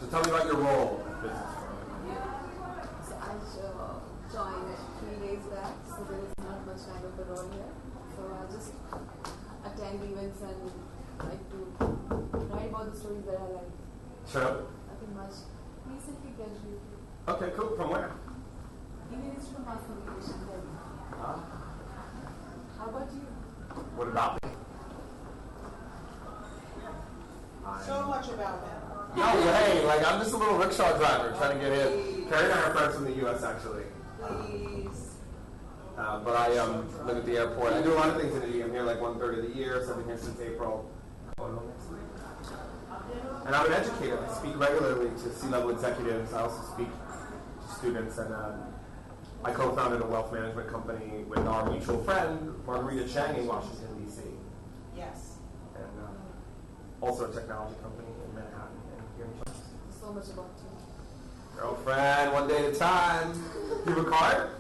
So tell me about your role at Business So I joined 3 days back, so there is not much kind of a role here. So I just attend events and like to write about the stories that I like. Sure. Nothing much. Recently graduated. Okay, cool. From where? English from mass communication. How about you? What about me? So much about him. No way! Like, I'm just a little rickshaw driver trying to get in. Cary and I are friends from the U.S. actually. Please. But I live at the airport. I do a lot of things in India. I'm here like 1/3 of the year, so I've been here since April. And I'm an educator. I speak regularly to C-level executives. I also speak to students, and I co-founded a wealth management company with our mutual friend, Margarita Chang, in Washington, D.C. Yes. And also a technology company in Manhattan and here in Chelsea. So much about you. Girlfriend, one day at a time. You have a card?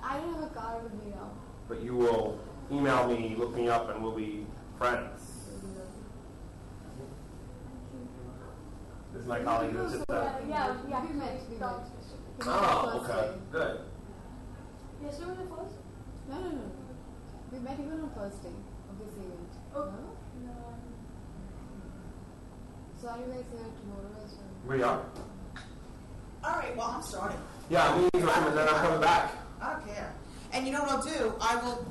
I don't have a car with me now. But you will email me, look me up, and we'll be friends. This is my colleague who sits there. Yeah, we met. Oh, okay. Good. Yesterday was the first? No. We met even on Thursday of this event. Oh. No? So are you guys here tomorrow as well? We are. All right, well, I'm starting. Yeah, I'm meeting with him and then I'm coming back. I don't care. And you know what I'll do?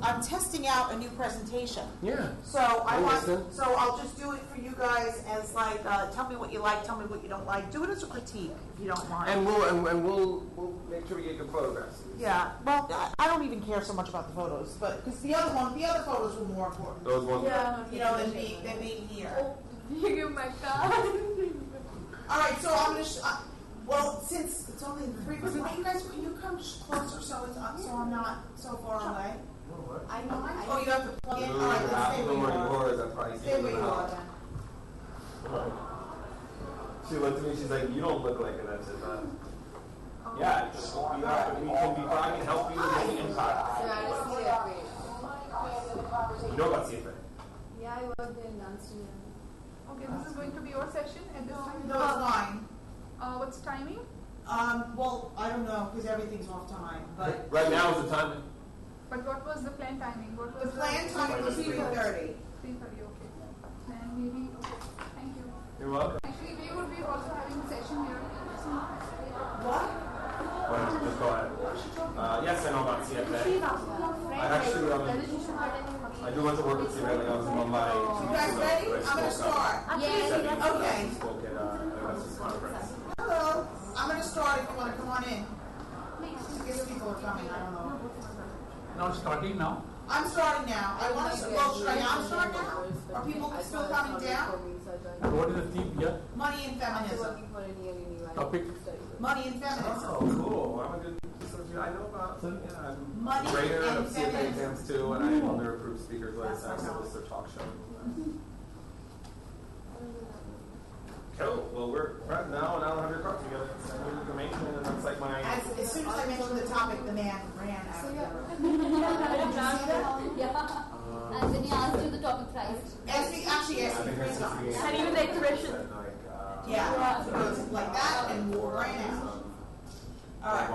I'm testing out a new presentation. Yeah. So listen. So I'll just do it for you guys as like, tell me what you like, tell me what you don't like. Do it as a critique if you don't mind. And we'll make sure we get good photographs. Yeah. Well, I don't even care so much about the photos, but because the other photos were more important. Those ones. Yeah. You know, than being here. Oh, you give my car. All right, so I'm gonna. Well, since it's only 3 of us, you guys, can you come closer so I'm not so far away? I know. Oh, you have to plug in. All right, let's stay where you are. Stay where you are. She looked at me. She's like, "You don't look like it." I said, "Yeah, we can be fine and help you make an impact." So I just see that way. You know about CFA? Yeah, I worked in Amsterdam. Okay, this is going to be your session at this time? No, it's fine. What's timing? Well, I don't know because everything's off time. But Right now is the time. But what was the planned timing? What was the planned time was 3:30. 3:30, okay. Then maybe, okay. Thank you. You're welcome. Actually, we would be also having a session here. What? Well, just go ahead. Yes, I know about CFA. I actually, I do a bunch of work with CFA. Like I was in Mumbai. You guys ready? I'm going to start. Yes. Okay. Spoke at a conference. Hello. I'm going to start if you want to come on in. I guess people are coming. I don't know. Now starting now. I'm starting now. I want to. Well, should I start now? Are people still coming down? What is the theme here? Money and feminism. Topic. Money and feminism. Oh, cool. I'm a good. I know about. Yeah, Money I'm a grader and of CFA feminism. exams too, and I am their approved speakers list. I also host their talk show. Cool. Well, we're right now, and I don't have your cards together. Send me information, and that's like my. As soon as I mentioned the topic, the man ran after. And when he asked you the topic price. Actually asked me 3 times. And even the expression. Yeah, it goes like that and ran out. All right.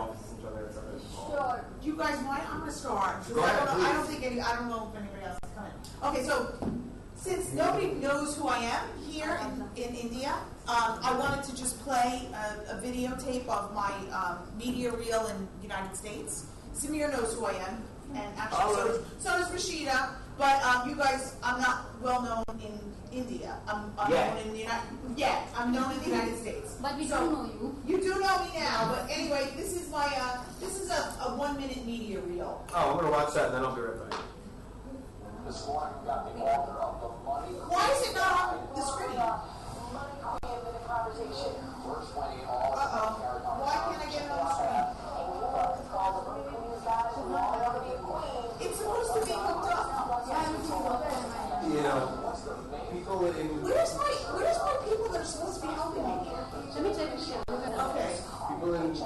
Sure. Do you guys mind? I'm going to start. Go ahead, I don't know if anybody else is coming. Okay, so since nobody knows who I am here in India, I wanted to just play a videotape of my media reel in the United States. Samir knows who I am, and actually so does Rashida. But you guys, I'm not well known in India. I'm known in the I'm known in the United States. But we do know you. You do know me now. But anyway, this is my this is a 1-minute media reel. Oh, I'm gonna watch that, and then I'll be right back. This morning we got the author of the money. Why is it not on the screen? Conversation. We're explaining all Why can't I get it on the screen? It's supposed to be hooked up. You know, people in. Where's my people that are supposed to be helping me here? Let me check it. Okay. People in. Things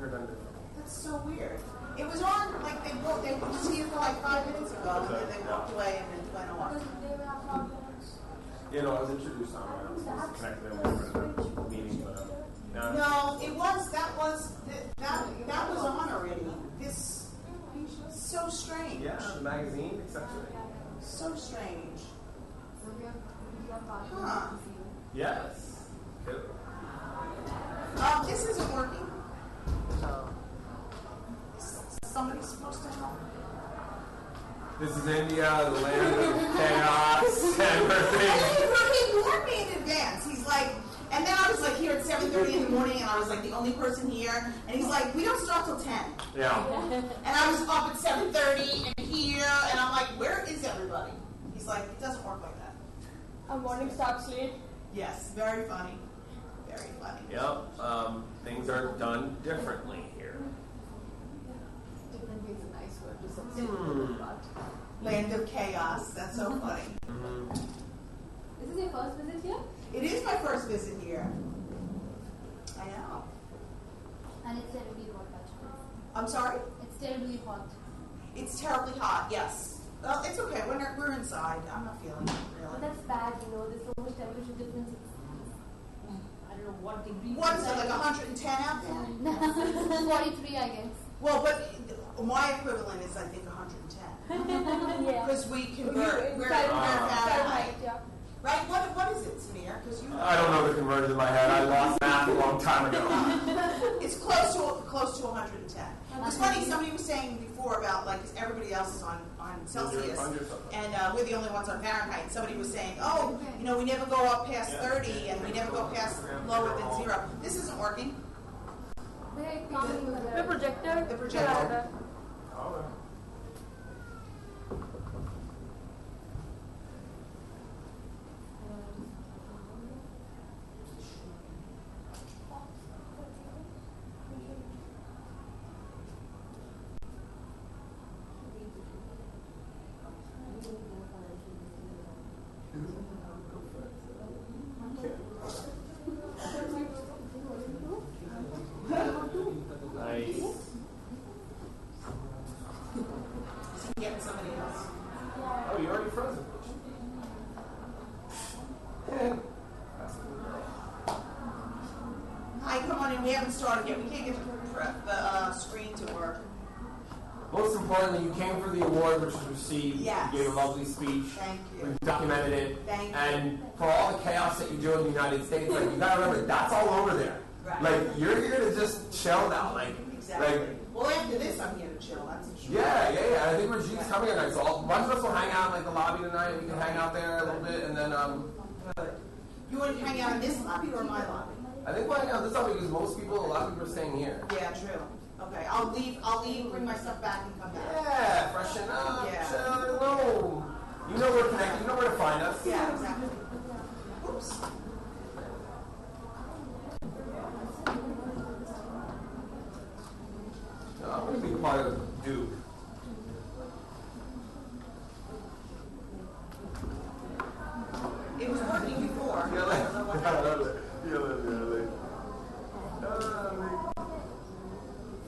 are done differently. That's so weird. It was on like they was here for like 5 minutes ago, and then they walked away and then went on. You know, I was introduced on it. I was supposed to connect with him at a meeting, but No, that was on already. This, so strange. yeah, the magazine, etc. So strange. So we are partners Huh. this evening. Yes. Good. This isn't working. Is somebody supposed to help? This is India, the land of chaos and everything. He warned me in advance. He's like, and then I was like here at 7:30 in the morning, and I was like the only person here. And he's like, we don't start till 10. Yeah. And I was up at 7:30 and here, and I'm like, where is everybody? He's like, it doesn't work like that. Our morning starts late. Yes, very funny. Very funny. Yep. Things are done differently here. Differently is a nice word to substitute but Land of chaos. That's so funny. This is your first visit here? It is my first visit here. I know. And it's terribly hot, actually. I'm sorry? It's terribly hot. It's terribly hot, yes. Well, it's okay. We're inside. I'm not feeling it, But really. that's bad, there's so much temperature difference. I don't know what degree. What is it, like 110 out there? 43, I guess. Well, but my equivalent is, I think, 110. Yeah. Because we convert. We're Fahrenheit. Yeah. Right? What is it, Samir? Because you I don't know the conversion in my head. I lost math a long time ago. It's close to 110. It's funny, somebody was saying before about, like, 'cause everybody else is on Celsius, and we're the only ones on Fahrenheit. Somebody was saying, oh, we never go up past 30, and we never go past lower than 0. This isn't working. The projector. The projector. Nice. Is he getting somebody else? Oh, you already frozen. Hi, come on in. We haven't started yet. We can't get the screen to work. Most importantly, you came for the award, which was received. Yes. You gave a lovely speech. Thank you. We've documented it. Thank you. And for all the chaos that you do in the United States, like, you gotta remember, that's all over there. Right. Like, you're here to just chill now. Like, Exactly. like, Well, after this, I'm here to chill. That's for sure. yeah. I think Raji's coming tonight, so a bunch of us will hang out in like the lobby tonight. We can hang out there a little bit, and then Good. You want to hang out in this lobby or my lobby? I think we'll hang out this lobby because a lot of people are staying here. Yeah, true. Okay, I'll leave, bring my stuff back and come back. Yeah, freshen up, Yeah. chill, no. You know we're connected. You know where to find us. Yeah, exactly. Oops. No, I'm going to be part of Duke. It was working before. I don't know what happened.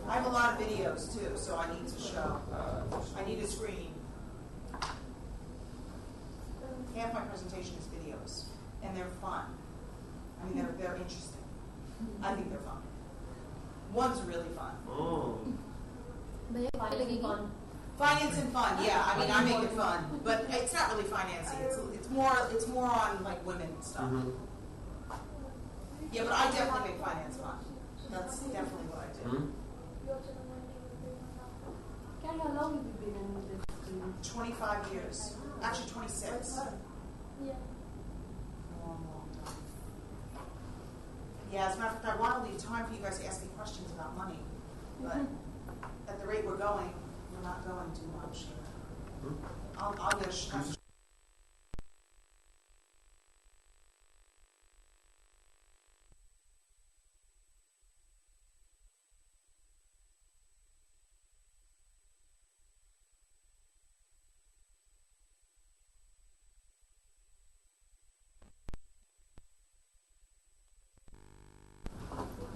I have a lot of videos too, so I need to show. I need a screen. Half my presentation is videos, and they're fun. I mean, they're interesting. I think they're fun. One's really fun. Fun. Finance and fun, yeah. I mean, I make it fun, but it's not really financing. It's more on like women and stuff. Yeah, but I definitely make finance fun. That's definitely what I do. Cary, how long have you been in this? 25 years. Actually, 26. Yeah. Long time. Yeah, as a matter of fact, I want to leave time for you guys to ask me questions about money. But at the rate we're going, we're not going too much. I'll get a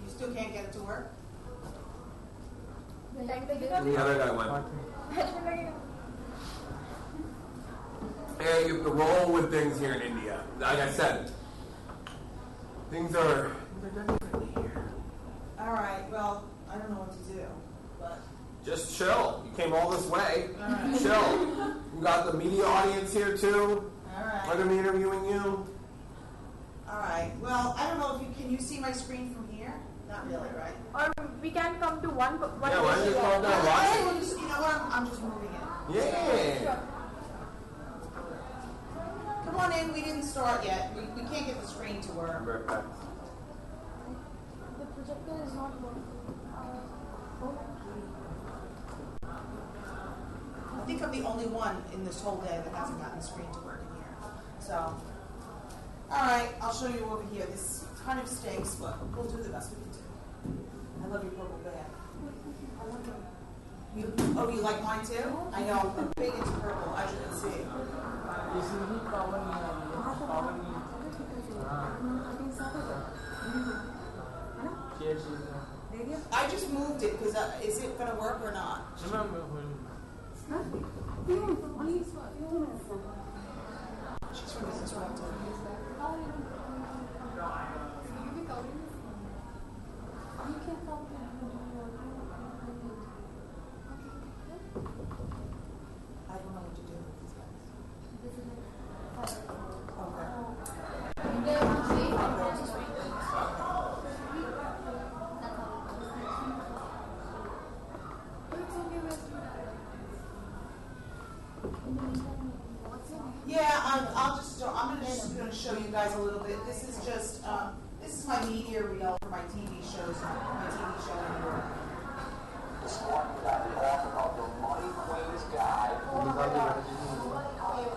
You still can't get it to work? The other guy went. Yeah, you have to roll with things here in India. like I said, things are differently here. All right. Well, I don't know what to do, but just chill. You came all this way. all right. Chill. You got the media audience here too. All right. We're gonna be interviewing you. All right. Well, I don't know if you can you see my screen from here? Not really, right? Or we can come to one. Yeah, why don't you call down? Hey, Watch. you know what? I'm just moving it. Yeah. Come on in. We didn't start yet. We can't get the screen to work. Right back. The projector is not working. I think I'm the only one in this whole day that hasn't gotten the screen to work in here. So, all right, I'll show you over here. This kind of stinks, but we'll do the best we can do. I love your purple bag. You like mine too? I know, I'm big into purple, as you can see. I just moved it because is it going to work or not? She's from Business Round. I don't know what to do with these guys. Yeah, I'm just going to show you guys a little bit. This is just, this is my media reel for my TV shows, my TV show in New York. This morning we got the author of the Money Queen's Guide.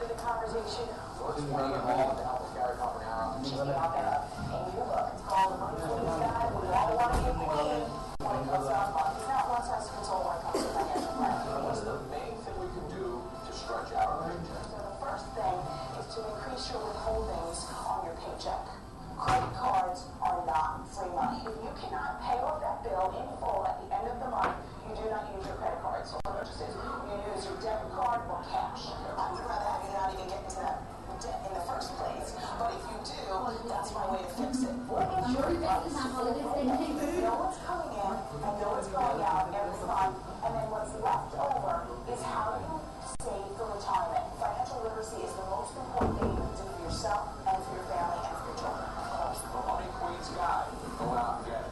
The conversation. What's money involved to help with Cary Carbonaro? She's been out there in your book. It's called The Money Queen's Guide. We all want to be a queen when it comes to money. It's not one size fits all when it comes to financial planning. What's the main thing we can do to stretch out our paycheck? So the first thing is to increase your withholdings on your paycheck. Credit cards are not free money. If you cannot pay off that bill in full at the end of the month, you do not use your credit card. So what it just is, you use your debit card or cash. I would rather have you not even get into that debt in the first place. But if you do, that's my way to fix it. What is your advice? You know what's coming in and know what's going out every month, and then what's left over is how you save for retirement. Financial literacy is the most important thing you can do for yourself and for your family and for your children. The Money Queen's Guide. Go out and get it.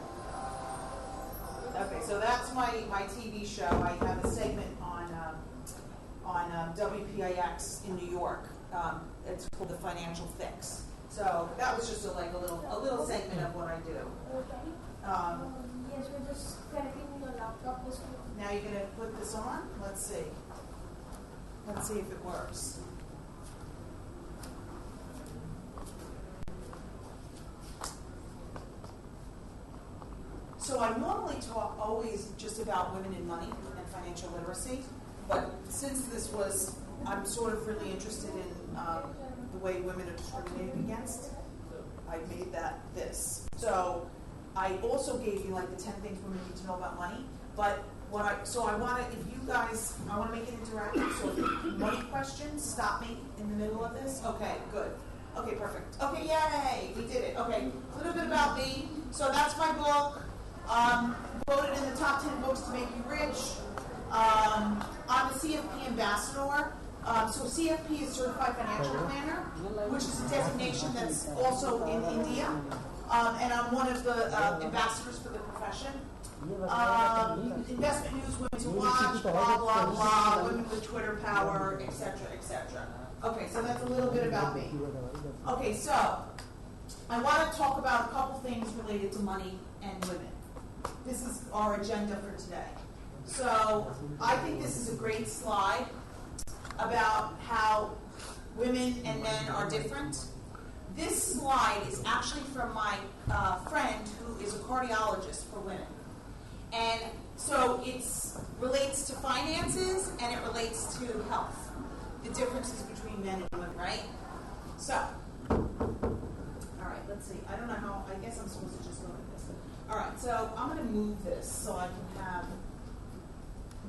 Okay, so that's my TV show. I have a segment on WPIX in New York. It's called The Financial Fix. So that was just a little segment of what I do. Yes, we're just connecting your laptop. Now you're gonna put this on. Let's see. Let's see if it works. So I normally talk always just about women and money and financial literacy, but since this was, I'm sort of really interested in the way women are discriminated against, I made that this. So I also gave you like the 10 things women need to know about money, but I want to, if you guys, I want to make it interactive, so if you have money questions, stop me in the middle of this. Okay, good. Okay, perfect. Okay, yay, we did it. Okay, a little bit about me. So that's my book. Voted in the top 10 books to make you rich. I'm a CFP ambassador. So CFP is Certified Financial Planner, which is a designation that's also in India. And I'm one of the ambassadors for the profession. Investment news, women to watch, blah, blah, blah, women with Twitter power, etc., etc. Okay, so that's a little bit about me. Okay, so I want to talk about a couple things related to money and women. This is our agenda for today. So I think this is a great slide about how women and men are different. This slide is actually from my friend who is a cardiologist for women. And so it relates to finances and it relates to health. The differences between men and women, right? So, all right, let's see. I don't know how, I guess I'm supposed to just look at this. All right, so I'm going to move this so I can have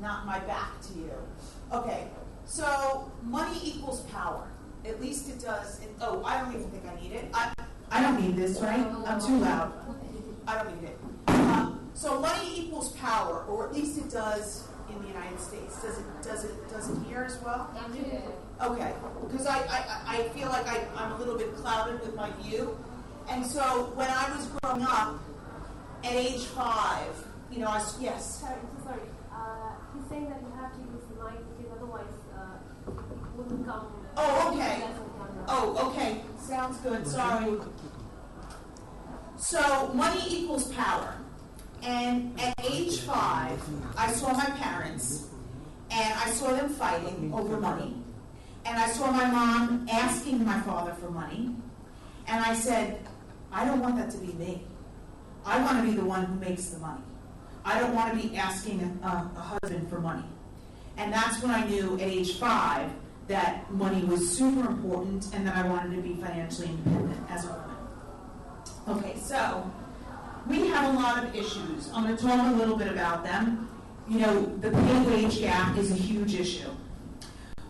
not my back to you. Okay, so money equals power. at least it does. I don't even think I need it. I don't need this, right? I'm too loud. I don't need it. So money equals power, or at least it does in the United States. Does it here as well? Okay, because I feel like I'm a little bit clouded with my view. And so when I was growing up, at age 5, yes. Sorry, I'm so sorry. He's saying that you have to use the mic because otherwise it wouldn't come. Oh, okay. Oh, okay. Sounds good. Sorry. So money equals power. And at age 5, I saw my parents, and I saw them fighting over money. And I saw my mom asking my father for money. And I said, I don't want that to be me. I want to be the one who makes the money. I don't want to be asking a husband for money. And that's when I knew at age 5 that money was super important and that I wanted to be financially independent as a woman. Okay, so we have a lot of issues. I'm going to talk a little bit about them. The pay-wage gap is a huge issue.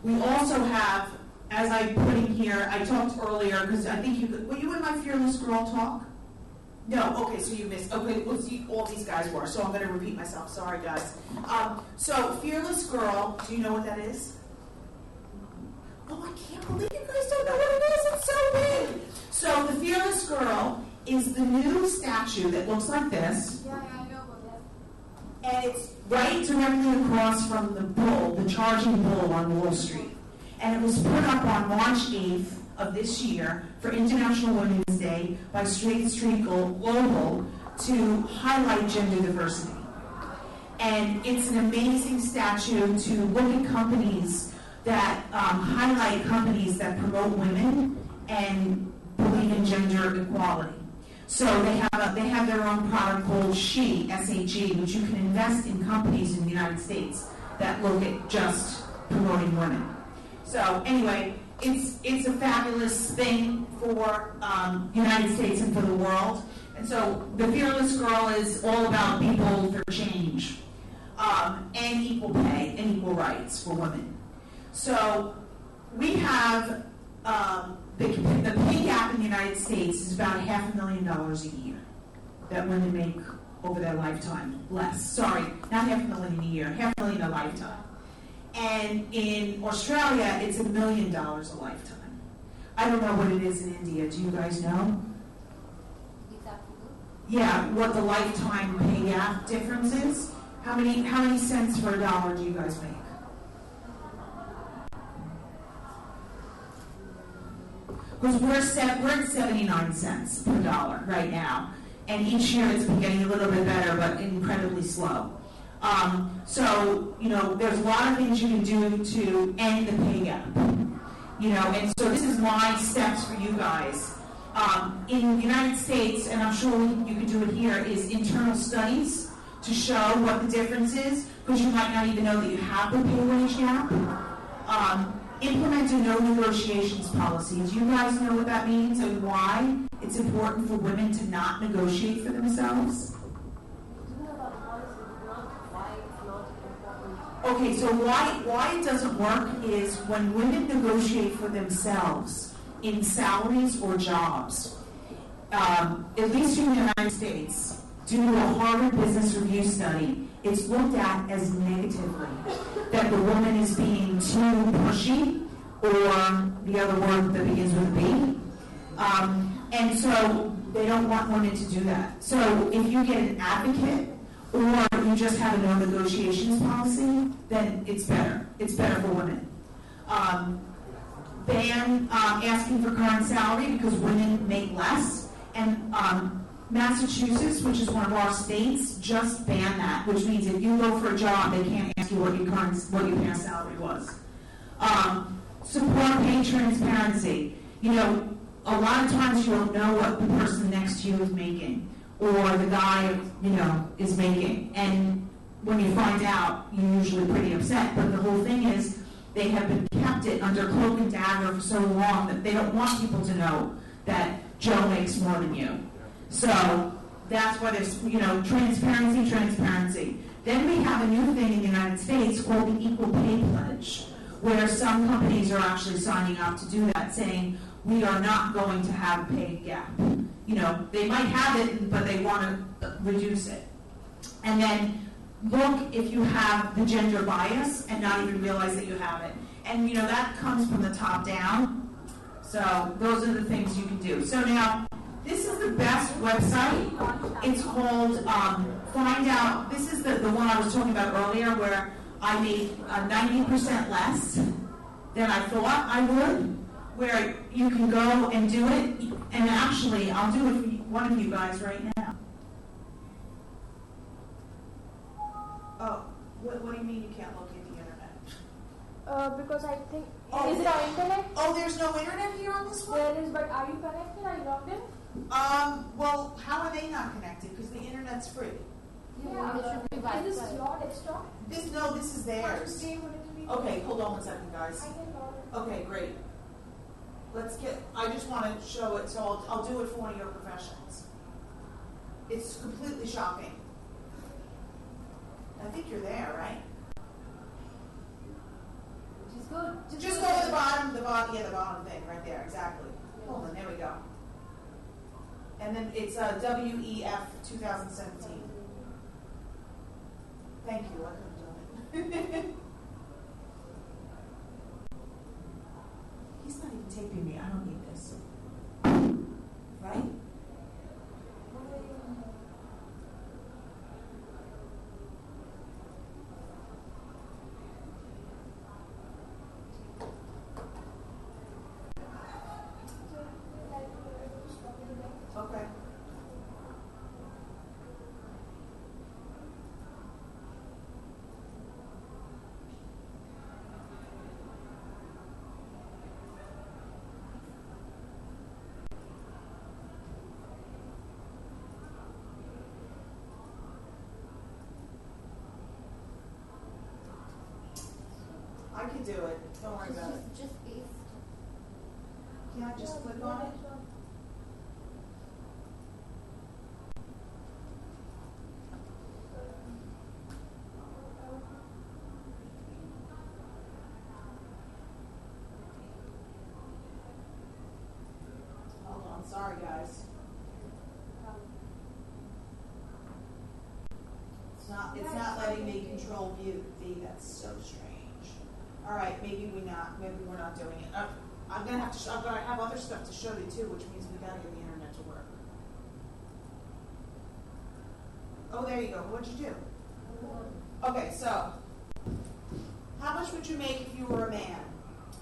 We also have, as I put in here, I talked earlier, because I think were you in my Fearless Girl talk? No, okay, so you missed. Okay, let's see, all these guys were, so I'm going to repeat myself. Sorry, guys. So Fearless Girl, do you know what that is? Oh, I can't believe you guys don't know what it is. It's so big. So the Fearless Girl is the new statue that looks like this. Yeah, I know about that. And it's right directly across from the bull, the charging bull on Wall Street. And it was put up on March 8th of this year for International Women's Day by Straight Street Global to highlight gender diversity. And it's an amazing statue to look at companies that highlight companies that promote women and believe in gender equality. So they have their own product called SHE, S-H-E, which you can invest in companies in the United States that look at just promoting women. So anyway, it's a fabulous thing for the United States and for the world. And so the Fearless Girl is all about people for change and equal pay and equal rights for women. So we have the pay gap in the United States is about $500,000 a year that women make over their lifetime. Less. Sorry, not $500,000 a year, $500,000 a lifetime. And in Australia, it's $1 million a lifetime. I don't know what it is in India. Do you guys know? Yeah, what the lifetime pay gap difference is? How many cents for $1 do you guys make? Because we're at 79 cents per dollar right now. And each year it's been getting a little bit better, but incredibly slow. So, there's a lot of things you can do to end the pay gap. And so this is my steps for you guys. In the United States, and I'm sure you can do it here, is internal studies to show what the difference is, because you might not even know that you have the pay wage gap. Implement a no negotiations policy. Do you guys know what that means and why it's important for women to not negotiate for themselves? Okay, so why it doesn't work is when women negotiate for themselves in salaries or jobs, at least in the United States, due to a Harvard Business Review study, it's looked at as negatively, that the woman is being too pushy, or the other word that begins with a B. And so they don't want women to do that. So if you get an advocate, or you just have a no negotiations policy, then it's better. It's better for women. Ban asking for current salary because women make less. And Massachusetts, which is one of our states, just banned that, which means if you go for a job, they can't ask you what your past salary was. Support pay transparency. A lot of times you don't know what the person next to you is making, or the guy, is making. And when you find out, you're usually pretty upset. But the whole thing is, they have been kept it under cloak and dagger for so long that they don't want people to know that Joe makes more than you. So that's why there's, transparency. Then we have a new thing in the United States called the Equal Pay Pledge, where some companies are actually signing up to do that, saying, we are not going to have a pay gap. You know, they might have it, but they want to reduce it. And then look if you have the gender bias and not even realize that you have it. And, you know, that comes from the top down. So those are the things you can do. So now, this is the best website. It's called Find Out. This is the one I was talking about earlier where I made 90% less than I thought I would, where you can go and do it. And actually, I'll do it for one of you guys right now. Oh, what do you mean you can't locate the internet? Because I think, Oh, is it our internet? Oh, there's no internet here on this one? There is, but are you connected? Are you logged in? Well, how are they not connected? Because the internet's free. Yeah, it should be Is this your desktop? This is theirs. Okay, hold on 1 second, guys. Okay, great. I just want to show it, so I'll do it for one of your professions. It's completely shocking. I think you're there, right? Just go to the bottom thing right there, exactly. Hold on, there we go. And then it's WEF 2017. Thank you, I couldn't do it. He's not even taping me, I don't need this. Right? Okay. I can do it. Don't worry about it. Just paste. Can I just click on it? Hold on. Sorry, guys. It's not letting me control view. That's so strange. All right, maybe we're not doing it. I'm gonna have other stuff to show you too, which means we gotta get the internet to work. Oh, there you go. What'd you do? Okay, so how much would you make if you were a man?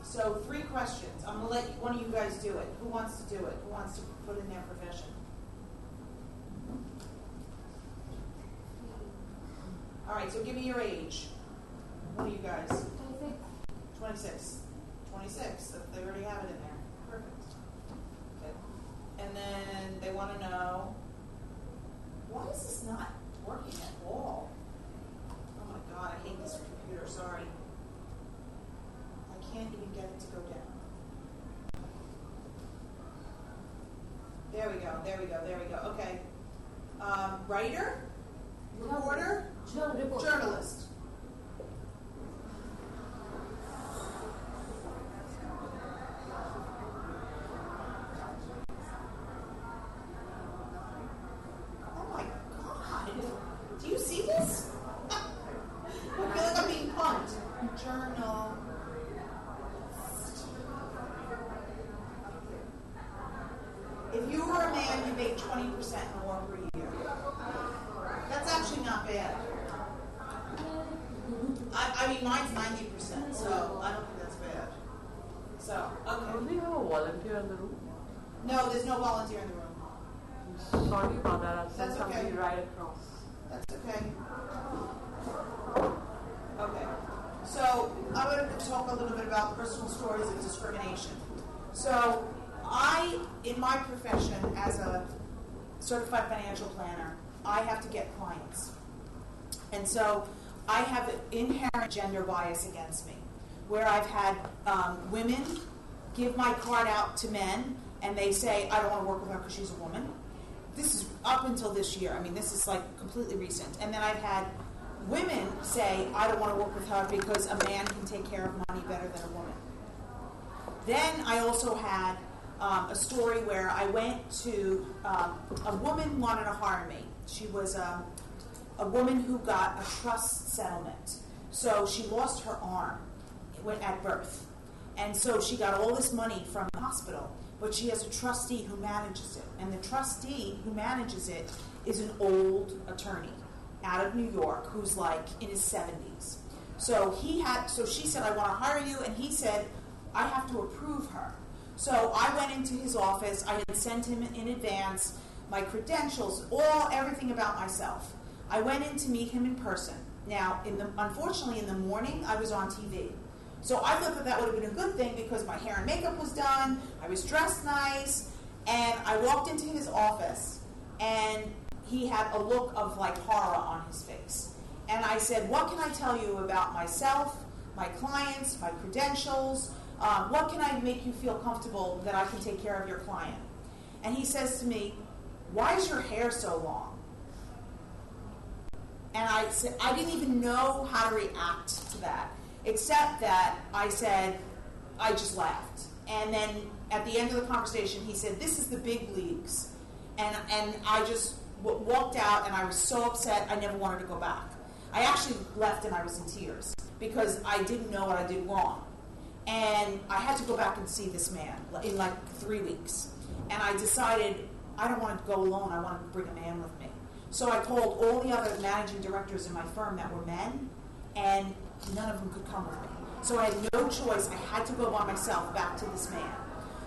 So 3 questions. I'm gonna let one of you guys do it. Who wants to do it? Who wants to put in their profession? All right, so give me your age. What are you guys? 26. 26. They already have it in there. Perfect. Okay. And then they want to know, why is this not working at all? Oh my God, I hate this computer. Sorry. I can't even get it to go down. There we go. Okay. Writer? Reporter? Journalist. Oh my God. Do you see this? I feel like I'm being punked. Journal. If you were a man, you make 20% more per year. That's actually not bad. I mean, mine's 90%, so I don't think that's bad. So, okay. Do you have a volunteer in the room? No, there's no volunteer in the room. Sorry about that. I'll send That's somebody okay. right across. That's okay. Okay. So, I'm going to talk a little bit about personal stories of discrimination. So, in my profession as a certified financial planner, I have to get clients. And so, I have an inherent gender bias against me, where I've had women give my card out to men, and they say, I don't want to work with her because she's a woman. This is up until this year. I mean, this is like completely recent. And then I've had women say, I don't want to work with her because a man can take care of money better than a woman. Then I also had a story where I went to, a woman wanted to hire me. She was a woman who got a trust settlement. So she lost her arm at birth. And so she got all this money from the hospital, but she has a trustee who manages it. And the trustee who manages it is an old attorney out of New York who's like in his 70s. So she said, I want to hire you, and he said, I have to approve her. So I went into his office. I had sent him in advance my credentials, everything about myself. I went in to meet him in person. Now, unfortunately, in the morning, I was on TV. So I thought that would have been a good thing because my hair and makeup was done, I was dressed nice, and I walked into his office, and he had a look of like horror on his face. And I said, what can I tell you about myself, my clients, my credentials? What can I make you feel comfortable that I can take care of your client? And he says to me, why is your hair so long? And I said, I didn't even know how to react to that, except that I said, I just laughed. And then at the end of the conversation, he said, this is the big leagues. And I just walked out, and I was so upset, I never wanted to go back. I actually left, and I was in tears because I didn't know what I did wrong. And I had to go back and see this man in like 3 weeks. And I decided I don't want to go alone. I want to bring a man with me. So I called all the other managing directors in my firm that were men, and none of them could come with me. So I had no choice. I had to go by myself back to this man.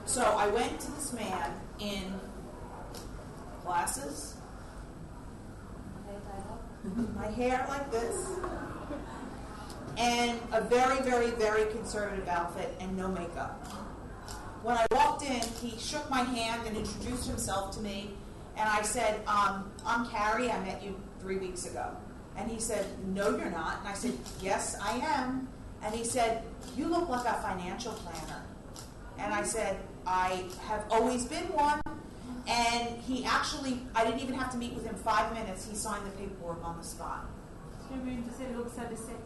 So I went to this man in glasses, my hair like this, and a very, very, very conservative outfit and no makeup. When I walked in, he shook my hand and introduced himself to me, and I said, I'm Cary, I met you 3 weeks ago. And he said, no, you're not. And I said, yes, I am. And he said, you look like a financial planner. And I said, I have always been one. And he actually, I didn't even have to meet with him 5 minutes. He signed the paperwork on the spot. So you're going to say looks are deceptive?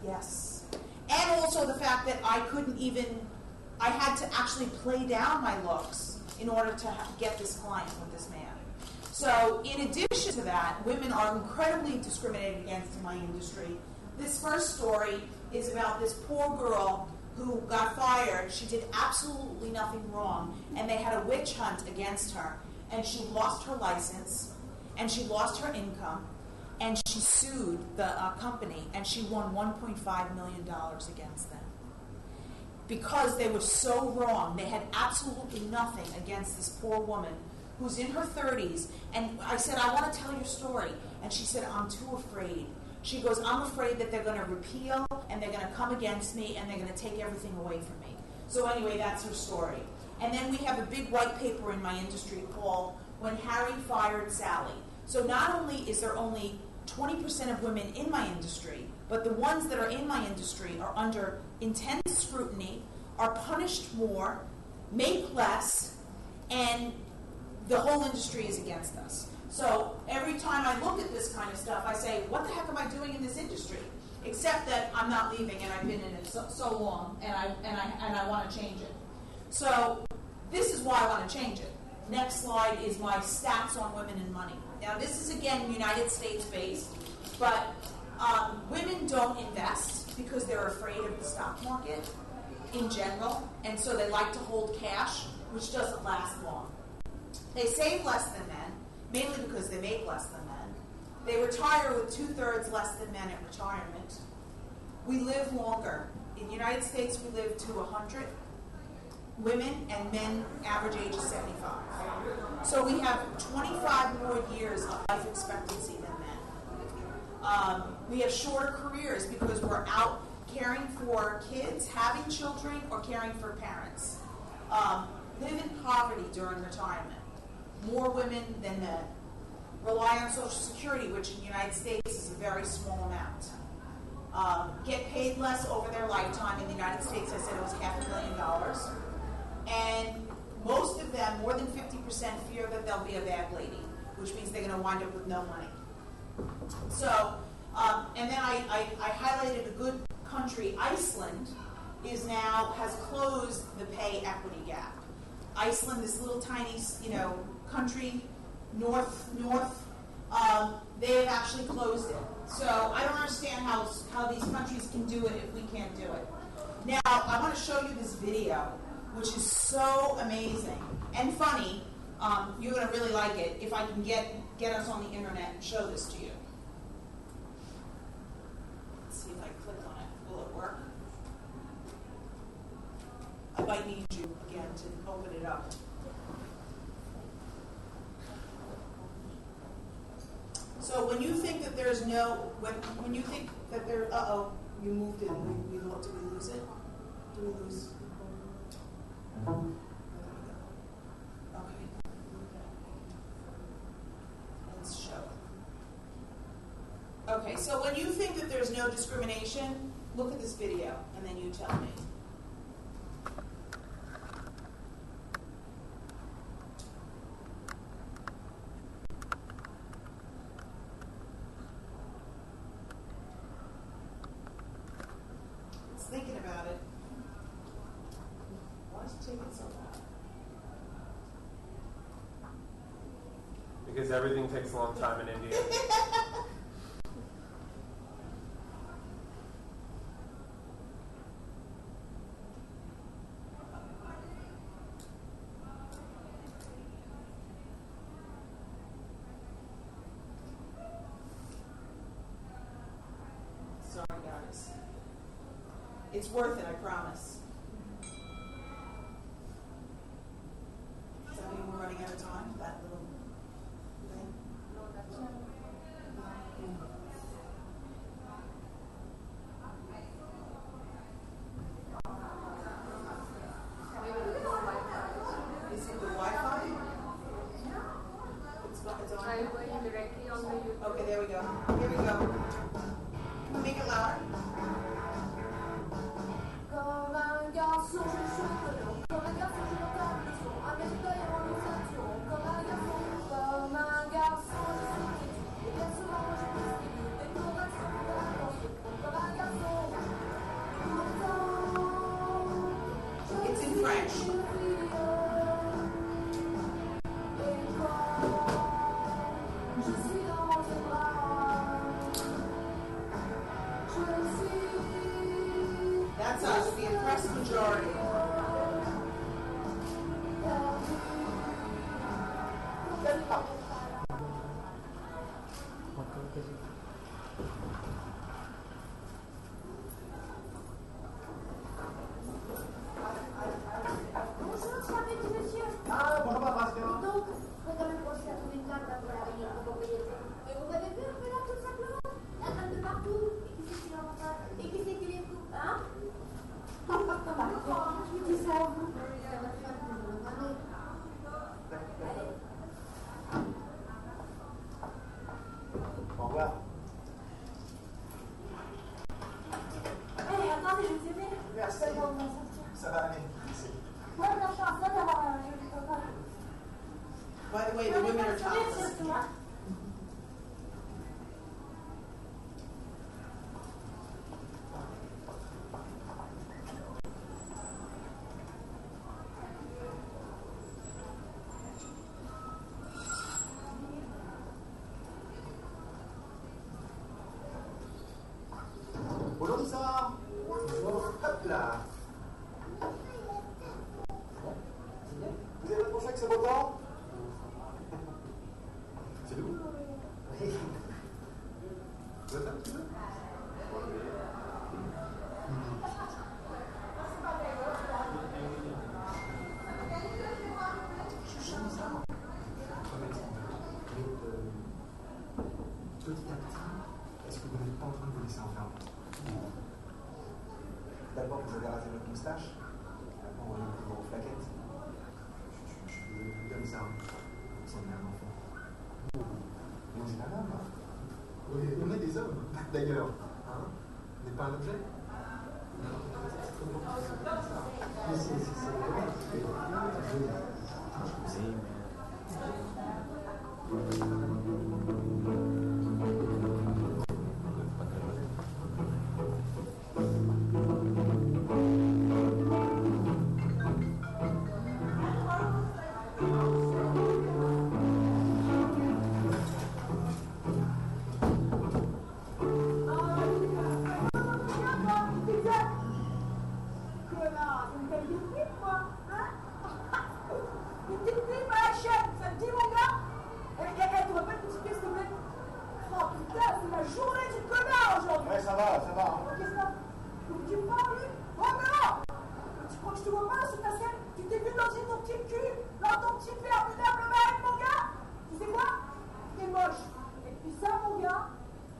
Yes. And also the fact that I couldn't even, I had to actually play down my looks in order to get this client with this man. So in addition to that, women are incredibly discriminated against in my industry. This first story is about this poor girl who got fired. She did absolutely nothing wrong, and they had a witch hunt against her. And she lost her license, and she lost her income, and she sued the company, and she won $1.5 million against them. Because they were so wrong. They had absolutely nothing against this poor woman who's in her 30s. And I said, I want to tell your story. And she said, I'm too afraid. She goes, I'm afraid that they're going to repeal, and they're going to come against me, and they're going to take everything away from me. So anyway, that's her story. And then we have a big white paper in my industry called When Harry Fired Sally. So not only is there only 20% of women in my industry, but the ones that are in my industry are under intense scrutiny, are punished more, make less, and the whole industry is against us. So every time I look at this kind of stuff, I say, what the heck am I doing in this industry? Except that I'm not leaving, and I've been in it so long, and I want to change it. So this is why I want to change it. Next slide is my stats on women and money. Now this is again United States based, but women don't invest because they're afraid of the stock market in general, and so they like to hold cash, which doesn't last long. They save less than men, mainly because they make less than men. They retire with 2/3 less than men at retirement. We live longer. In the United States, we live to 100. Women and men average age is 75. So we have 25 more years of life expectancy than men. We have shorter careers because we're out caring for kids, having children, or caring for parents. Live in poverty during retirement. More women than men. Rely on Social Security, which in the United States is a very small amount. Get paid less over their lifetime. In the United States, I said it was $500,000. And most of them, more than 50%, fear that they'll be a bad lady, which means they're going to wind up with no money. So And then I highlighted a good country. Iceland has closed the pay equity gap. Iceland, this little tiny, country, north, they have actually closed it. So I don't understand how these countries can do it if we can't do it. Now, I want to show you this video, which is so amazing and funny. You're going to really like it if I can get us on the internet and show this to you. Let's see if I click on it. Will it work? I might need you again to open it up. So when you think that there's when you think that there, you moved it. Did we lose it? Did we lose? Okay. Let's show it. Okay, so when you think that there's no discrimination, look at this video, and then you tell me. Thinking about it. Why is it taking so long? Because everything takes a long time in India. Sorry, guys. It's worth it, I promise. Does that mean we're running out of time? That little thing? No, that's not. Is it the Wi-Fi? It's on. Are you going directly on the YouTube? Okay, there we go. Here we go. Can we make it louder? Comme un garçon, je suis collant. Comme un garçon, je m'entends le son. Un médaillon en osation. Comme un garçon, je suis têtu. Et bien souvent, je postule des corrections de l'attention. Comme un garçon. Pourtant, It's in French. Je suis dans tes bras. Je suis. That's us, the impressed majority. Bonjour, je m'appelle monsieur. Bonjour, Pascal. Donc, vous avez pensé à trouver une table pour la réunion de propriété. Et vous avez vu un peu là, tout simplement? La table de partout. Et qui c'est qui l'entend? Et qui c'est qui les coupe? Hein? Je vous dis ça à vous. Ça va faire que vous l'entendez. Allez. Au revoir. Allez, attendez, je vous ai. Merci. Ça va, on va sortir. Ça va aller. Merci. Moi, je suis en train d'avoir un joli copain. By the way, the women are topless. Bonjour, Lisa. Bonjour. Hop là. Vous avez pensé que c'est beau temps? C'est doux? Oui. Vous êtes un petit peu? Petit à petit, est-ce que vous n'êtes pas en train de vous laisser enfermer? D'abord, vous avez rasé votre moustache. Après, on va mettre vos flaquettes. Je suis devenu comme ça. Vous semblez un enfant. Mais vous êtes un homme. On est des hommes, d'ailleurs. Hein? On n'est pas un objet. Mais La journée du connard aujourd'hui. Ouais, ça va, ça va. Qu'est-ce que ça? Tu me parles, lui? Oh non! Tu crois que je te vois pas sur ta scène? Tu t'es vu dans ton petit cul, dans ton petit père minable mec, mon gars? Tu sais quoi? T'es moche. Et puis ça, mon gars,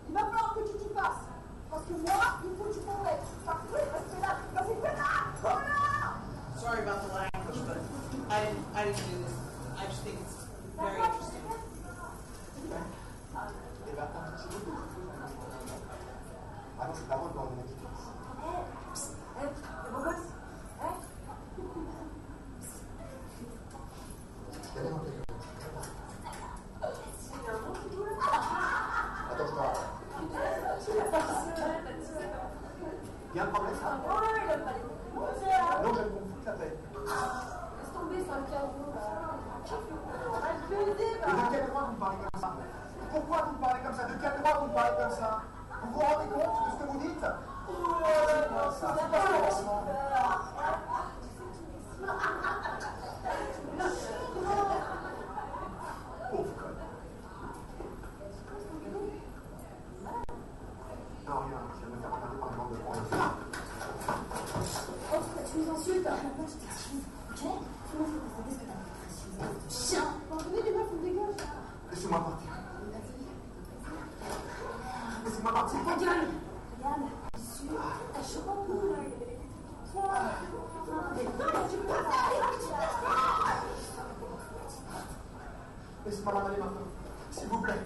il va falloir que tu t'y passes. Parce que moi, il faut que tu progresses. Parce que là, vas-y, connard! Connard! Sorry about the language, but I didn't do this. I just think it's very interesting. Et là, un petit peu de ah non, c'est pas moi le bordel qui passe. Le beau gosse? Attends, je parle. Il y a un problème, ça? Ouais, il a pas les Non, j'aime qu'on foute la paix. laisse tomber, c'est un caveau. Mais de quel droit vous me parlez comme ça? Pourquoi vous me parlez comme ça? De quel droit vous me parlez comme ça? Vous vous rendez compte de ce que vous dites? C'est quoi ça? C'est pas franchement. Pauvre conne. Non, rien, je viens de me faire regarder par une bande de points. Oh, tu nous insultes, maintenant tu t'excuses, ok? Tu m'as fait constater ce que t'as fait, chien! Bon, venez les meufs, on dégage. Laissez-moi partir. Laissez-moi partir. Ta gueule! Regarde, dessus, t'as chaud en boule. Mais non, tu peux pas faire. Laissez-moi l'avaler maintenant. S'il vous plaît.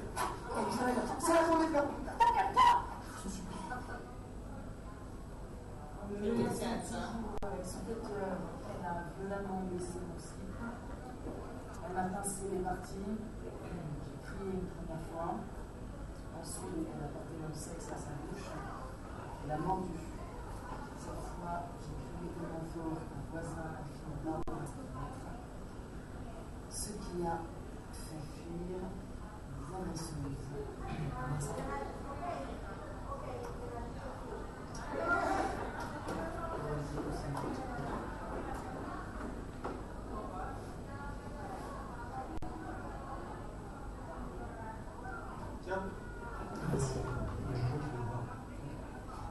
C'est la journée de l'homme. T'inquiète pas! Makes sense, hein? En fait, elle a violemment blessé mon slip. Elle m'a pincé les parties. J'ai crié une première fois. Ensuite, elle a porté mon sexe à sa bouche. Elle a mordu. Cette fois, j'ai crié tellement fort qu'un voisin a fini par me mettre. Ce qui a fait fuir les agresseuses. Tiens.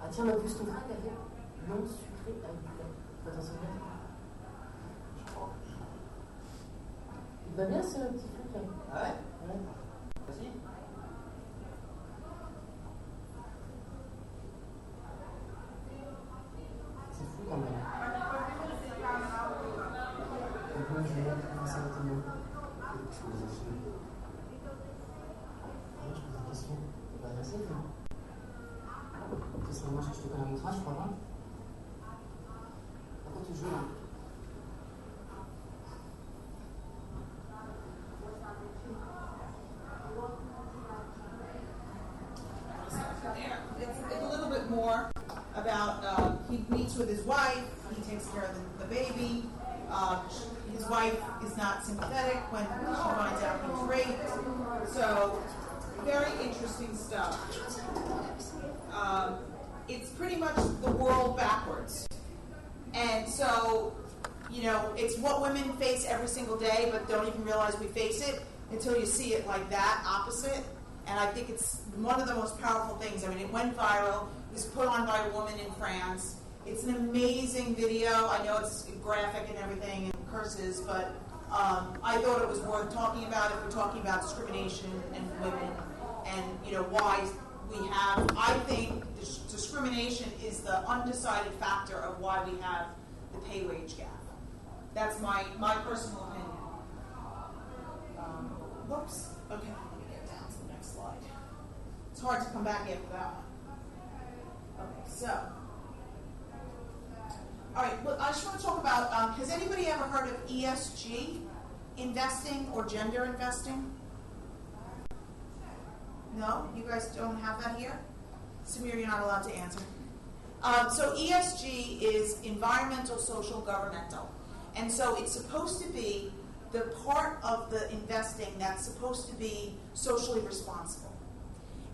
Ah tiens, ma pousse ton frère, il a fait non sucré avec du lait. Faut t'en souvenir. Il va bien ce petit truc là. Ah ouais? Ouais. Vas-y. C'est fou quand même. Pourquoi je vais commencer à tenir? Je pose des questions. Je pose des questions. T'es pas agressif, non? C'est vraiment que je te connais à mon train, je crois pas. Pourquoi tu joues là? It's a little bit more about he meets with his wife, he takes care of the baby. His wife is not sympathetic when she finds out he's raped. So, very interesting stuff. It's pretty much the world backwards. And so, you know, it's what women face every single day, but don't even realize we face it until you see it like that, opposite. And I think it's one of the most powerful things. I mean, it went viral. It was put on by a woman in France. It's an amazing video. I know it's graphic and everything and curses, but I thought it was worth talking about if we're talking about discrimination and women and, you know, why we have. I think discrimination is the undecided factor of why we have the pay-wage gap. That's my personal opinion. Whoops. Okay, let me get down to the next slide. It's hard to come back after that one. Okay, so. All right, well, I just want to talk about, has anybody ever heard of ESG investing or gender investing? No? You guys don't have that here? Samir, you're not allowed to answer. So ESG is environmental, social, governmental. And so it's supposed to be the part of the investing that's supposed to be socially responsible.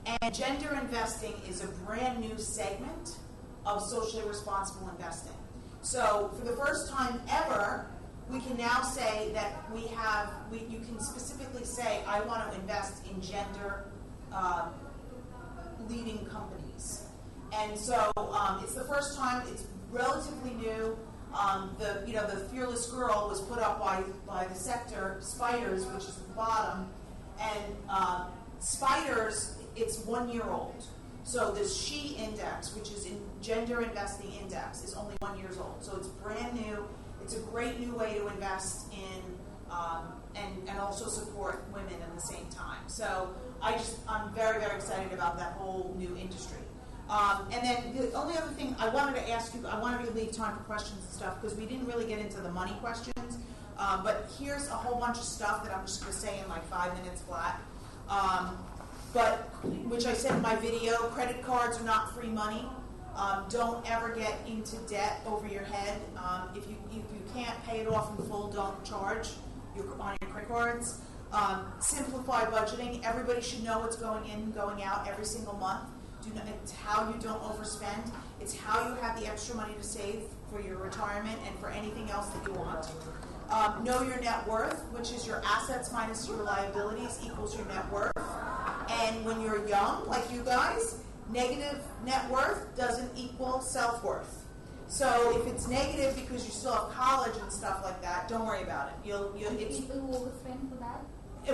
And gender investing is a brand new segment of socially responsible investing. So for the first time ever, we can now say that you can specifically say, I want to invest in gender leading companies. And so it's the first time, it's relatively new. The Fearless Girl was put up by the sector, Spiders, which is at the bottom. And Spiders, it's 1 year old. So the SHE index, which is in Gender Investing Index, is only 1 year old. So it's brand new. It's a great new way to invest in and also support women at the same time. So I'm very, very excited about that whole new industry. And then the only other thing I wanted to ask you, I wanted to leave time for questions and stuff because we didn't really get into the money questions. But here's a whole bunch of stuff that I'm just going to say in like 5 minutes flat. But, which I said in my video, credit cards are not free money. Don't ever get into debt over your head. If you can't pay it off in full, don't charge on your credit cards. Simplify budgeting. Everybody should know what's going in and going out every single month. It's how you don't overspend. It's how you have the extra money to save for your retirement and for anything else that you want. Know your net worth, which is your assets minus your liabilities equals your net worth. And when you're young, like you guys, negative net worth doesn't equal self-worth. So if it's negative because you still have college and stuff like that, don't worry about it. People who overspend for that?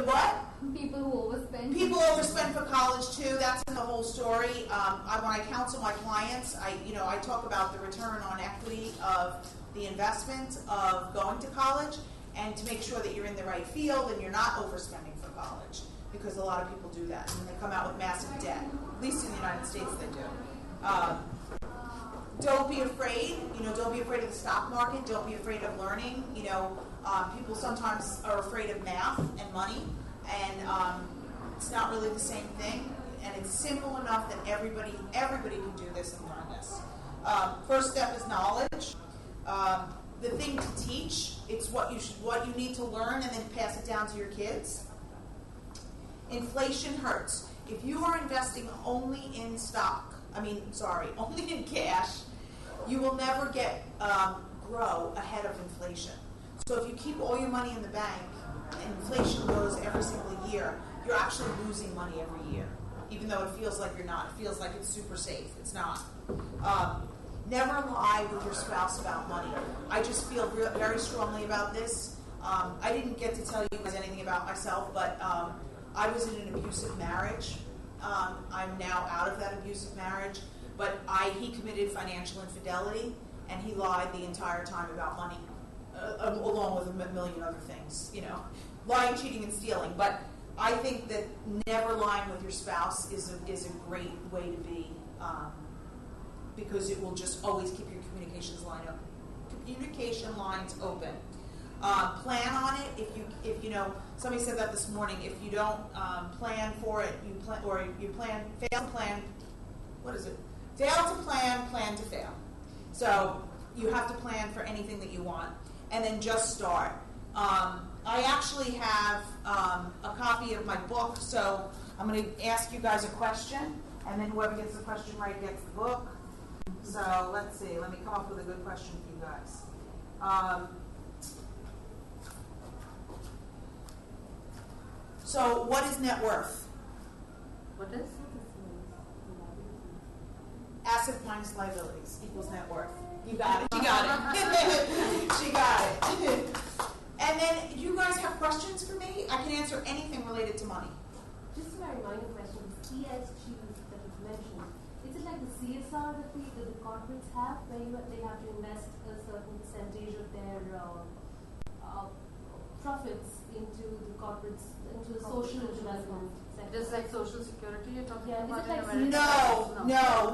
What? People who overspend. People overspend for college too. That's in the whole story. When I counsel my clients, I talk about the return on equity of the investment of going to college, and to make sure that you're in the right field and you're not overspending for college, because a lot of people do that and they come out with massive debt. At least in the United States, they do. Don't be afraid. Don't be afraid of the stock market. Don't be afraid of learning. People sometimes are afraid of math and money, and it's not really the same thing. And it's simple enough that everybody can do this and learn this. First step is knowledge. The thing to teach, it's what you need to learn, and then pass it down to your kids. Inflation hurts. If you are investing only in only in cash, you will never grow ahead of inflation. So if you keep all your money in the bank, and inflation goes every single year, you're actually losing money every year, even though it feels like you're not. It feels like it's super safe. It's not. Never lie with your spouse about money. I just feel very strongly about this. I didn't get to tell you guys anything about myself, but I was in an abusive marriage. I'm now out of that abusive marriage, but he committed financial infidelity, and he lied the entire time about money, along with a million other things, lying, cheating, and stealing. But I think that never lying with your spouse is a great way to be, because it will just always keep your communication lines open. Plan on it. If somebody said that this morning. If you don't plan for it, fail to plan. What is it? Fail to plan, plan to fail. So you have to plan for anything that you want, and then just start. I actually have a copy of my book, so I'm going to ask you guys a question, and then whoever gets the question right gets the book. So let's see. Let me come up with a good question for you guys. So what is net worth? What is? Asset minus liabilities equals net worth. You got it. She got it. She got it. And then, you guys have questions for me? I can answer anything related to money. Just a very minor question. ESG that you mentioned, is it like the CSR that the corporates have, where they have to invest a certain percentage of their profits into the corporates, into the social development sector? Just like social security you're talking about? Is it like in America?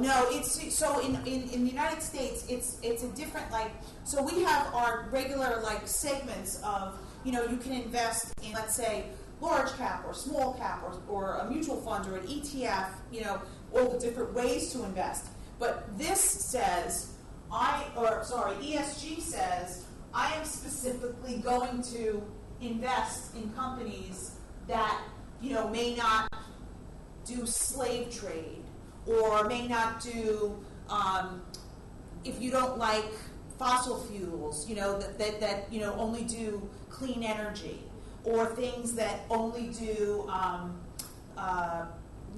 No. It's so in the United States, it's a different, so we have our regular segments of, you can invest in, let's say, large cap or small cap or a mutual fund or an ETF, all the different ways to invest. But this says, ESG says, I am specifically going to invest in companies that, may not do slave trade, or may not do, if you don't like fossil fuels, that only do clean energy, or things that only do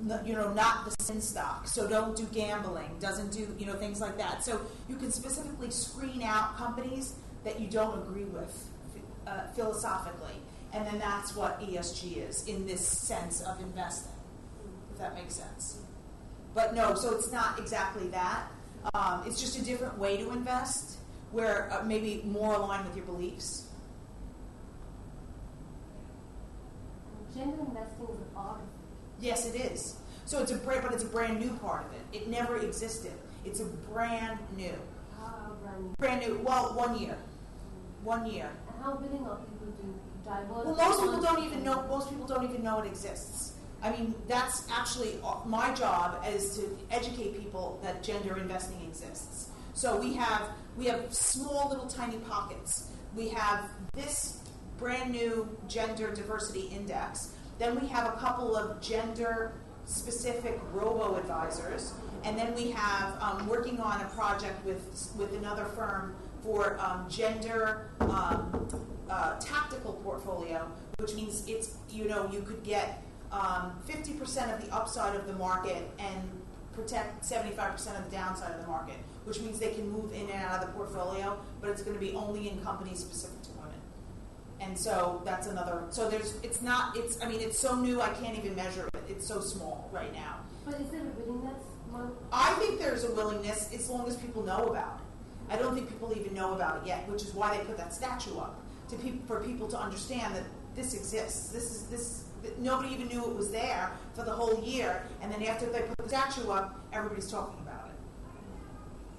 not the sin stock. So don't do gambling, doesn't do, things like that. So you can specifically screen out companies that you don't agree with philosophically. And then that's what ESG is in this sense of investing, if that makes sense. But no, so it's not exactly that. It's just a different way to invest where maybe more aligned with your beliefs. Gender investing is a part of it. Yes, it is. So it's but it's a brand new part of it. It never existed. It's a brand new. How brand new? Brand new. Well, 1 year. 1 year. And how willing are people to diverse? Well, most people don't even know. Most people don't even know it exists. I mean, that's actually my job is to educate people that gender investing exists. So we have small little tiny pockets. We have this brand new gender diversity index. Then we have a couple of gender specific robo-advisors. And then we have working on a project with another firm for gender tactical portfolio, which means it's, you could get 50% of the upside of the market and protect 75% of the downside of the market, which means they can move in and out of the portfolio, but it's going to be only in companies specific to women. And so that's another. So it's so new I can't even measure it. It's so small right now. But is there a willingness? I think there's a willingness as long as people know about it. I don't think people even know about it yet, which is why they put that statue up for people to understand that this exists. Nobody even knew it was there for the whole year, and then after they put the statue up, everybody's talking about it.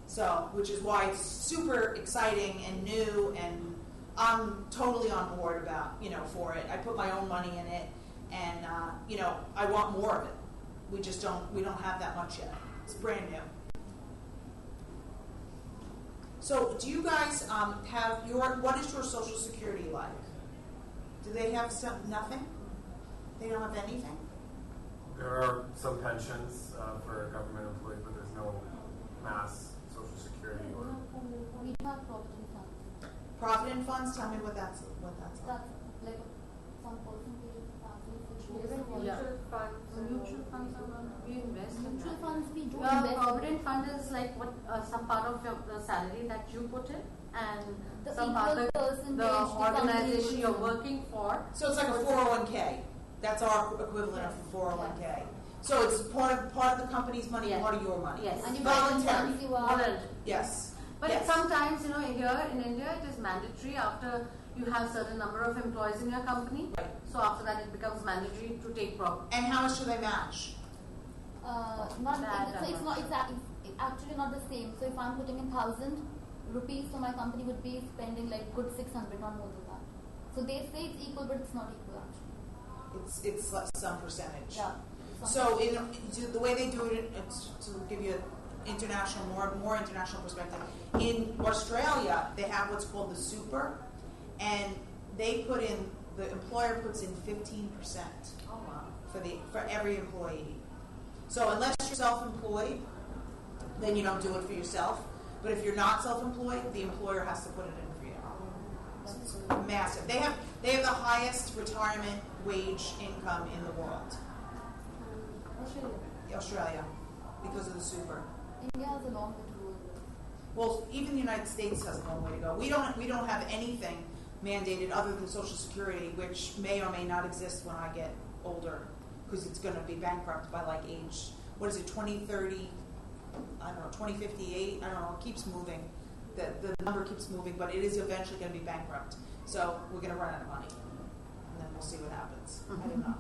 So, which is why it's super exciting and new, and I'm totally on board about, for it. I put my own money in it, and, I want more of it. We don't have that much yet. It's brand new. So, do you guys what is your Social Security like? Do they have nothing? They don't have anything? There are some pensions for government employees, but there's no mass Social Security or. We do have provident funds. Provident funds? Tell me what that's like. That's like some percentage of families which Mutual funds are one we invest in. Mutual funds we do Your invest. provident fund is like what some part of your salary that you put in, and some part of the organization you're working for. So it's like a 401k. That's our equivalent of a 401k. So it's part of the company's money, part of your money. Yes. And you voluntary. Yes. But yes. sometimes, here in India, it is mandatory after you have certain number of employees in your company. Right. So after that, it becomes mandatory to take profit. And how much do they match? It's actually not the same. So if I'm putting in 1,000 rupees, so my company would be spending like good 600, not more than that. So they say it's equal, but it's not equal actually. It's some percentage. Yeah. So the way they do it, to give you an more international perspective, in Australia they have what's called the super, and they the employer puts in 15%. Oh wow! For every employee. So unless you're self-employed, then you don't do it for yourself. But if you're not self-employed, the employer has to put it in for you. It's massive. They have the highest retirement wage income in the world. Australia, because of the super. India has a long way to go. Well, even the United States has a long way to go. We don't have anything mandated other than Social Security, which may or may not exist when I get older, because it's going to be bankrupt by like age. What is it? 2030? I don't know. 2058? I don't know. It keeps moving. The number keeps moving, but it is eventually going to be bankrupt. So we're going to run out of money, and then we'll see what happens. I don't know.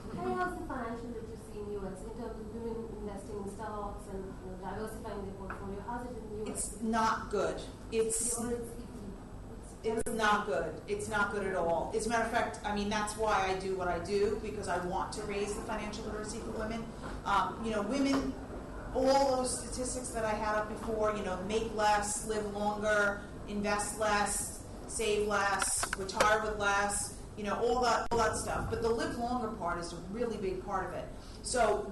How's the financial literacy in the US in terms of women investing in stocks and diversifying their portfolio? How's it in the US? It's not good. It's not good. It's not good at all. As a matter of fact, that's why I do what I do, because I want to raise the financial literacy for women. Women, all those statistics that I had up before, make less, live longer, invest less, save less, retire with less, all that stuff. But the live longer part is a really big part of it. So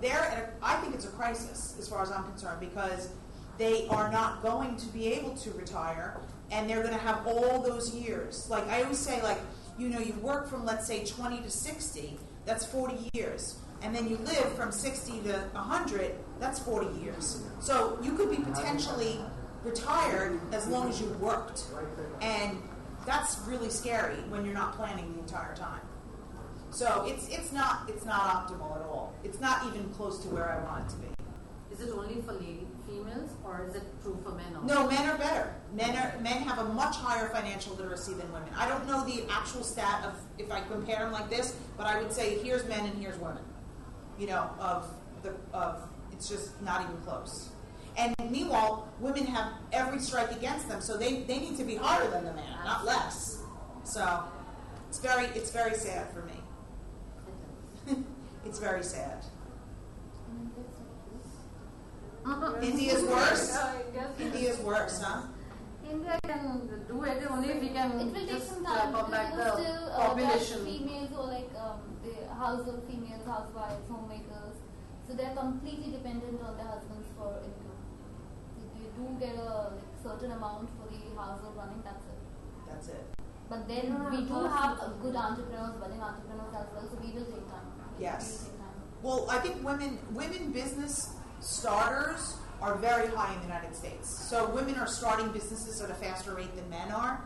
I think it's a crisis as far as I'm concerned, because they are not going to be able to retire, and they're going to have all those years. Like I always say, you work from, let's say, 20 to 60, that's 40 years. and then you live from 60 to 100, that's 40 years. So you could be potentially retired as long as you worked. And that's really scary when you're not planning the entire time. So it's not optimal at all. It's not even close to where I want it to be. Is it only for females, or is it true for men also? No, men are better. Men have a much higher financial literacy than women. I don't know the actual stat of if I compare them like this, but I would say here's men and here's women. It's just not even close. And meanwhile, women have every strike against them, so they need to be harder than the man, not less. So it's very sad for me. It's very sad. India's worse? India's worse, huh? India can do it only if we can It will take just some time come back because the still population. females or like the household females, housewives, homemakers, so they're completely dependent on their husbands for income. So they do get a certain amount for the household running, that's it. That's it. But then we do have good entrepreneurs, budding entrepreneurs as well, so we will take time. Yes. Well, I think women business starters are very high in the United States. So women are starting businesses at a faster rate than men are,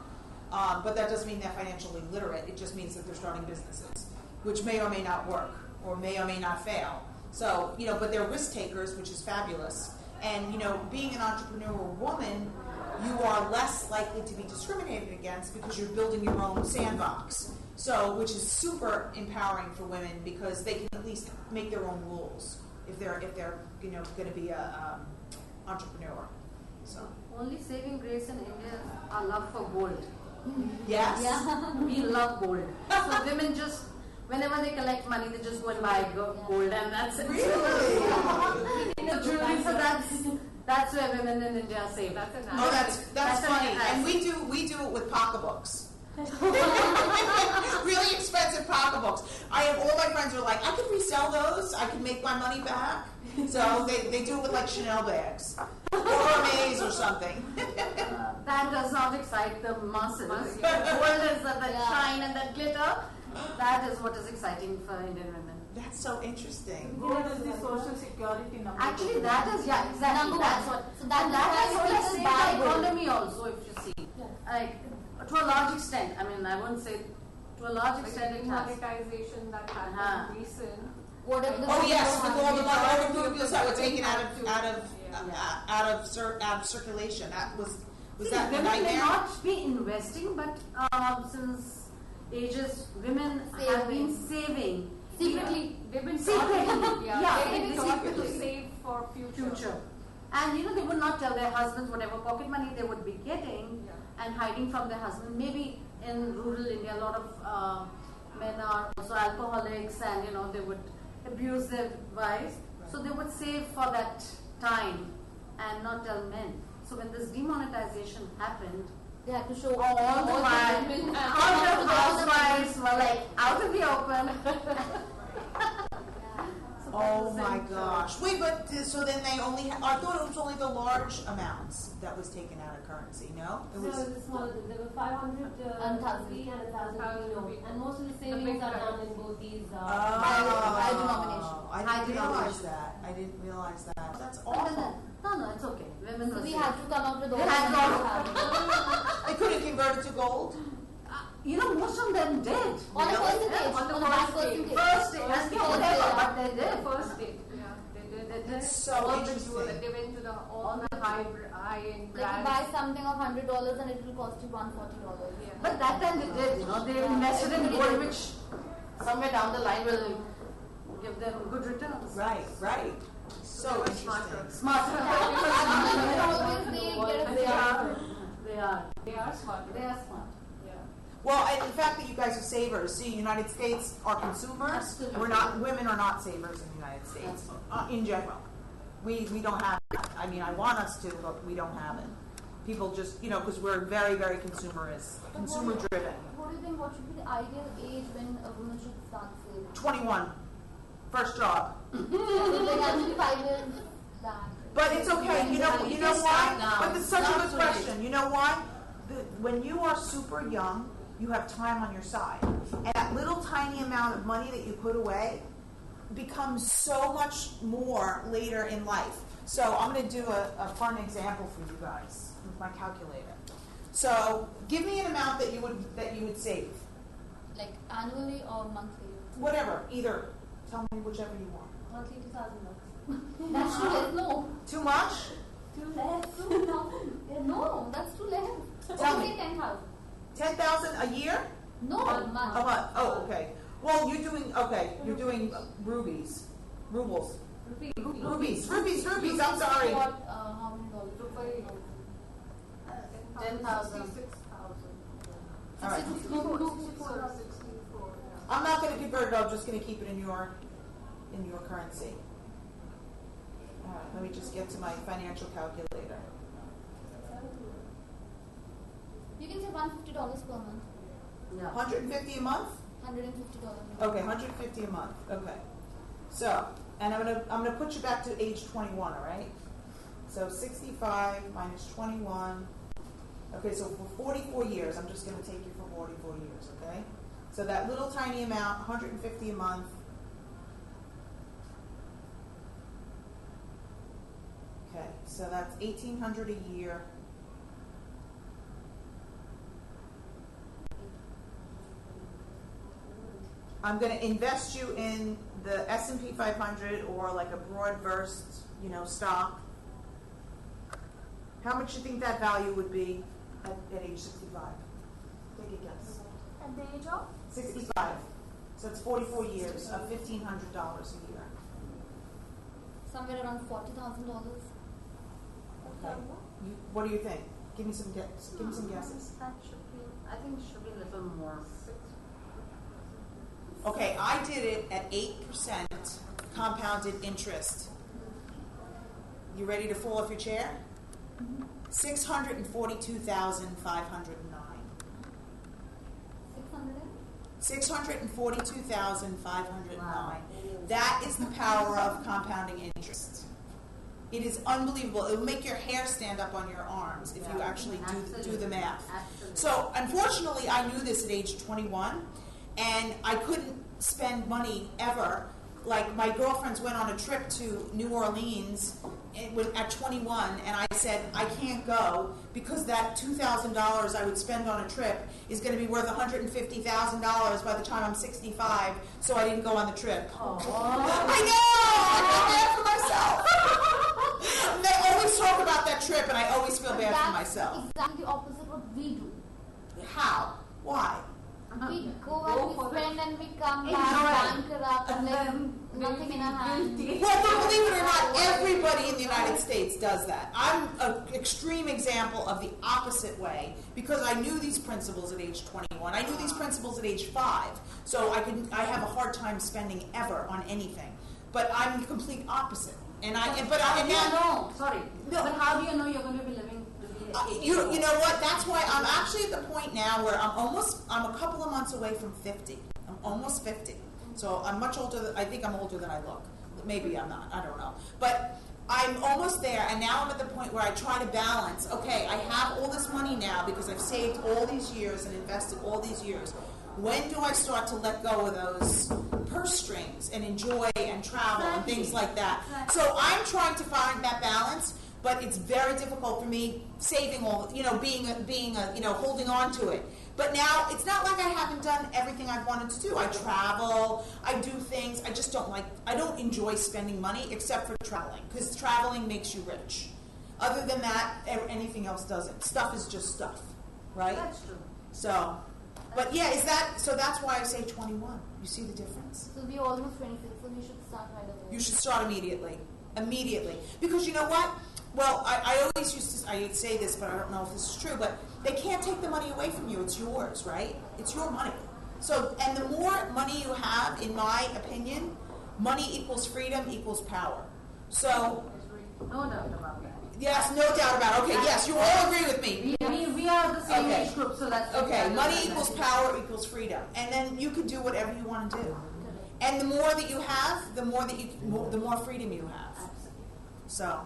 but that doesn't mean they're financially literate. It just means that they're starting businesses, which may or may not work or may not fail. So, but they're risk takers, which is fabulous. And, being an entrepreneur woman, you are less likely to be discriminated against because you're building your own sandbox. So, which is super empowering for women because they can at least make their own rules if they're going to be a entrepreneur. So Only saving grace in India is our love for gold. Yes. Yeah. We love gold. So women just, whenever they collect money, they just go and buy gold, and that's it. Really? Jewelry, so that's where women in India save. That's funny. And we do it with pocketbooks. Really expensive pocketbooks. All my friends are like, I could resell those. I could make my money back. So they do it with like Chanel bags or Hermes or something. That does not excite the masses. Gold is that shine and that glitter. That is what is exciting for Indian women. That's so interesting. Gold is the social security number. Actually, that is exactly. That's what. So that is what has saved buy the gold. economy also. If you see, to a large extent. I mean, I won't say to a large extent it has. Monetization that happened recent. Yes, with all the rupees that were taken out of circulation. That was that the women nightmare? may not be investing, but since ages, women have been saving secretly. They've been secretly. They've been taught to save for future. And they would not tell their husbands whatever pocket money they would be getting and hiding from their husband. Maybe in rural India, a lot of men are also alcoholics, and they would abuse their wives. So they would save for that time and not tell men. So when this demonetization happened, they had to show all the housewives were like out in the open. Oh my gosh! Wait, but so then they only? I thought it was only the large amounts that was taken out of currency. No, it was. the smaller. There were 500 and 1,000 and 1,000 and most of the savings are done in both these high denomination. I didn't realize that. I didn't realize that. That's awful. No, it's okay. Women so we had to come up with all They couldn't convert it to gold. Most of them did. On a percentage. On the first day. But they did. First date. Yeah, they did. That's so interesting. They went to all the high-end brands. Like you buy something of $100 and it will cost you $140. Yeah. But that time they did. They invested in gold, which somewhere down the line will give them good returns. Right. So interesting. Smarter. They are smart. Well, and the fact that you guys are savers. See, United States are consumers. Absolutely. Women are not savers in the United States in general. We don't have it. I mean, I want us to, but we don't have it. People just, because we're very, very consumer driven. What do you think? What should be the ideal age when a woman should start saving? 21, first job. So they actually 5 years back. But it's okay. You know why? But it's such a good question. You know why? When you are super young, you have time on your side. And that little tiny amount of money that you put away becomes so much more later in life. So I'm going to do a fun example for you guys with my calculator. So give me an amount that you would save. Like annually or monthly? Whatever, either. Tell me whichever you want. Monthly $2,000. That's too less. No. Too much? Too less. 2,000. No, that's too less. Tell me. 10,000. 10,000 a year? No, a month. A month. Oh, okay. Well, you're doing rubies, rubles. Rubies. I'm sorry. What, how many dollars? 10,000. 6,000. All right. 64. I'm not going to convert it. I'm just going to keep it in your currency. All right. Let me just get to my financial calculator. You can say $150 per month. Yeah. 150 a month? $150. Okay, 150 a month. Okay. So, and I'm gonna put you back to age 21. All right. So 65 minus 21. Okay, so for 44 years, I'm just going to take you for 44 years. Okay. So that little tiny amount, 150 a month. Okay, so that's $1,800 a year. I'm going to invest you in the S&P 500 or like a broad-versed, stock. How much do you think that value would be at age 65? Take a guess. At the age of? 65. So it's 44 years of $1,500 a year. Somewhere around $40,000. Okay. What do you think? Give me some guesses. That should be, I think it should be a little more. Okay, I did it at 8% compounded interest. You ready to fall off your chair? Mm-hmm. 642,509. 642,509. Wow. That is the power of compounding interest. It is unbelievable. It will make your hair stand up on your arms if you actually do the math. Absolutely. So, unfortunately, I knew this at age 21, and I couldn't spend money ever. Like, my girlfriends went on a trip to New Orleans at 21, and I said, I can't go because that $2,000 I would spend on a trip is going to be worth $150,000 by the time I'm 65, so I didn't go on the trip. Oh. I know! I feel bad for myself. And they always talk about that trip, and I always feel bad for myself. Exactly the opposite what we do. How? Why? We go and we spend and we come back bankrupt and then nothing in our hand. Well, believe it or not, everybody in the United States does that. I'm an extreme example of the opposite way because I knew these principles at age 21. I knew these principles at age 5. So I have a hard time spending ever on anything. But I'm the complete opposite. But how do you know you're going to be living? You know what? That's why I'm actually at the point now where I'm a couple of months away from 50. I'm almost 50. So I'm much older. I think I'm older than I look. Maybe I'm not. I don't know. But I'm almost there, and now I'm at the point where I try to balance. Okay, I have all this money now because I've saved all these years and invested all these years. When do I start to let go of those purse strings and enjoy and travel and things like that? So I'm trying to find that balance. But it's very difficult for me saving all, being holding on to it. But now it's not like I haven't done everything I've wanted to do. I travel, I do things. I don't enjoy spending money except for traveling because traveling makes you rich. Other than that, anything else doesn't. Stuff is just stuff, right? That's true. So, but yeah, so that's why I say 21. You see the difference? So we're almost 26, so we should start right away. You should start immediately. Because you know what? Well, I always I say this, but I don't know if this is true, but they can't take the money away from you. It's yours, right? It's your money. So, and the more money you have, in my opinion, money equals freedom equals power. So, no doubt about that. Yes, no doubt about it. Okay, yes, you all agree with me. We are the same age group, so that's okay. Money equals power equals freedom, and then you can do whatever you want to do. And the more that you have, the more freedom you have. So,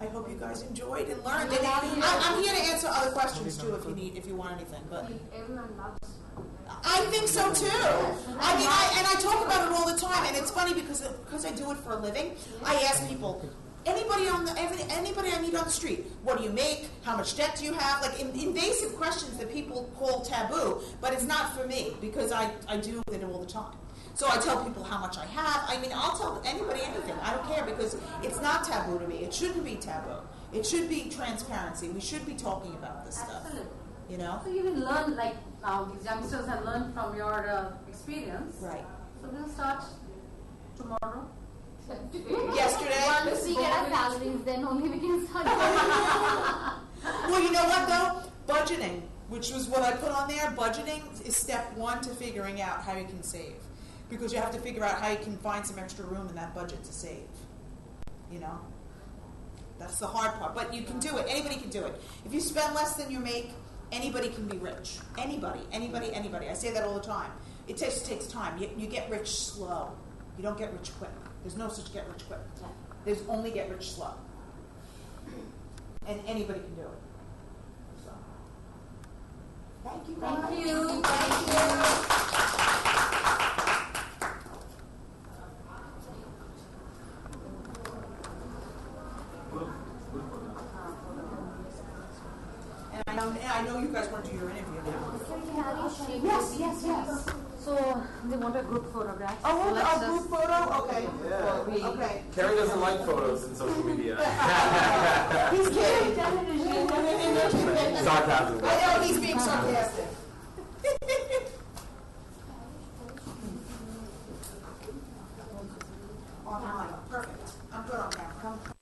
I hope you guys enjoyed and learned. And I'm here to answer other questions too if you want anything. But everyone loves. I think so too. I talk about it all the time, and it's funny because I do it for a living. I ask people, anybody I meet on the street, what do you make? How much debt do you have? Like invasive questions that people call taboo, but it's not for me because I deal with it all the time. So I tell people how much I have. I mean, I'll tell anybody anything. I don't care because it's not taboo to me. It shouldn't be taboo. It should be transparency. We should be talking about this stuff. Absolutely. You know? So you will learn, like these youngsters have learned from your experience. Right. So we'll start tomorrow. Yesterday. Once we get our salaries, then only we can start. Well, you know what though? Budgeting, which was what I put on there. Budgeting is step one to figuring out how you can save, because you have to figure out how you can find some extra room in that budget to save. You know, that's the hard part. But you can do it. Anybody can do it. If you spend less than you make, anybody can be rich. Anybody. I say that all the time. It just takes time. You get rich slow. You don't get rich quick. There's no such get rich quick. There's only get rich slow. And anybody can do it. So. Thank you. Thank you. Thank you. And I know you guys want to do your interview now. Yes. So they want a group photograph. Oh, so a group photo? Okay. Yeah. Okay. Cary doesn't like photos in social media. He's kidding. Sarcasm. I know he's being sarcastic. Online. Perfect. I'm good on camera.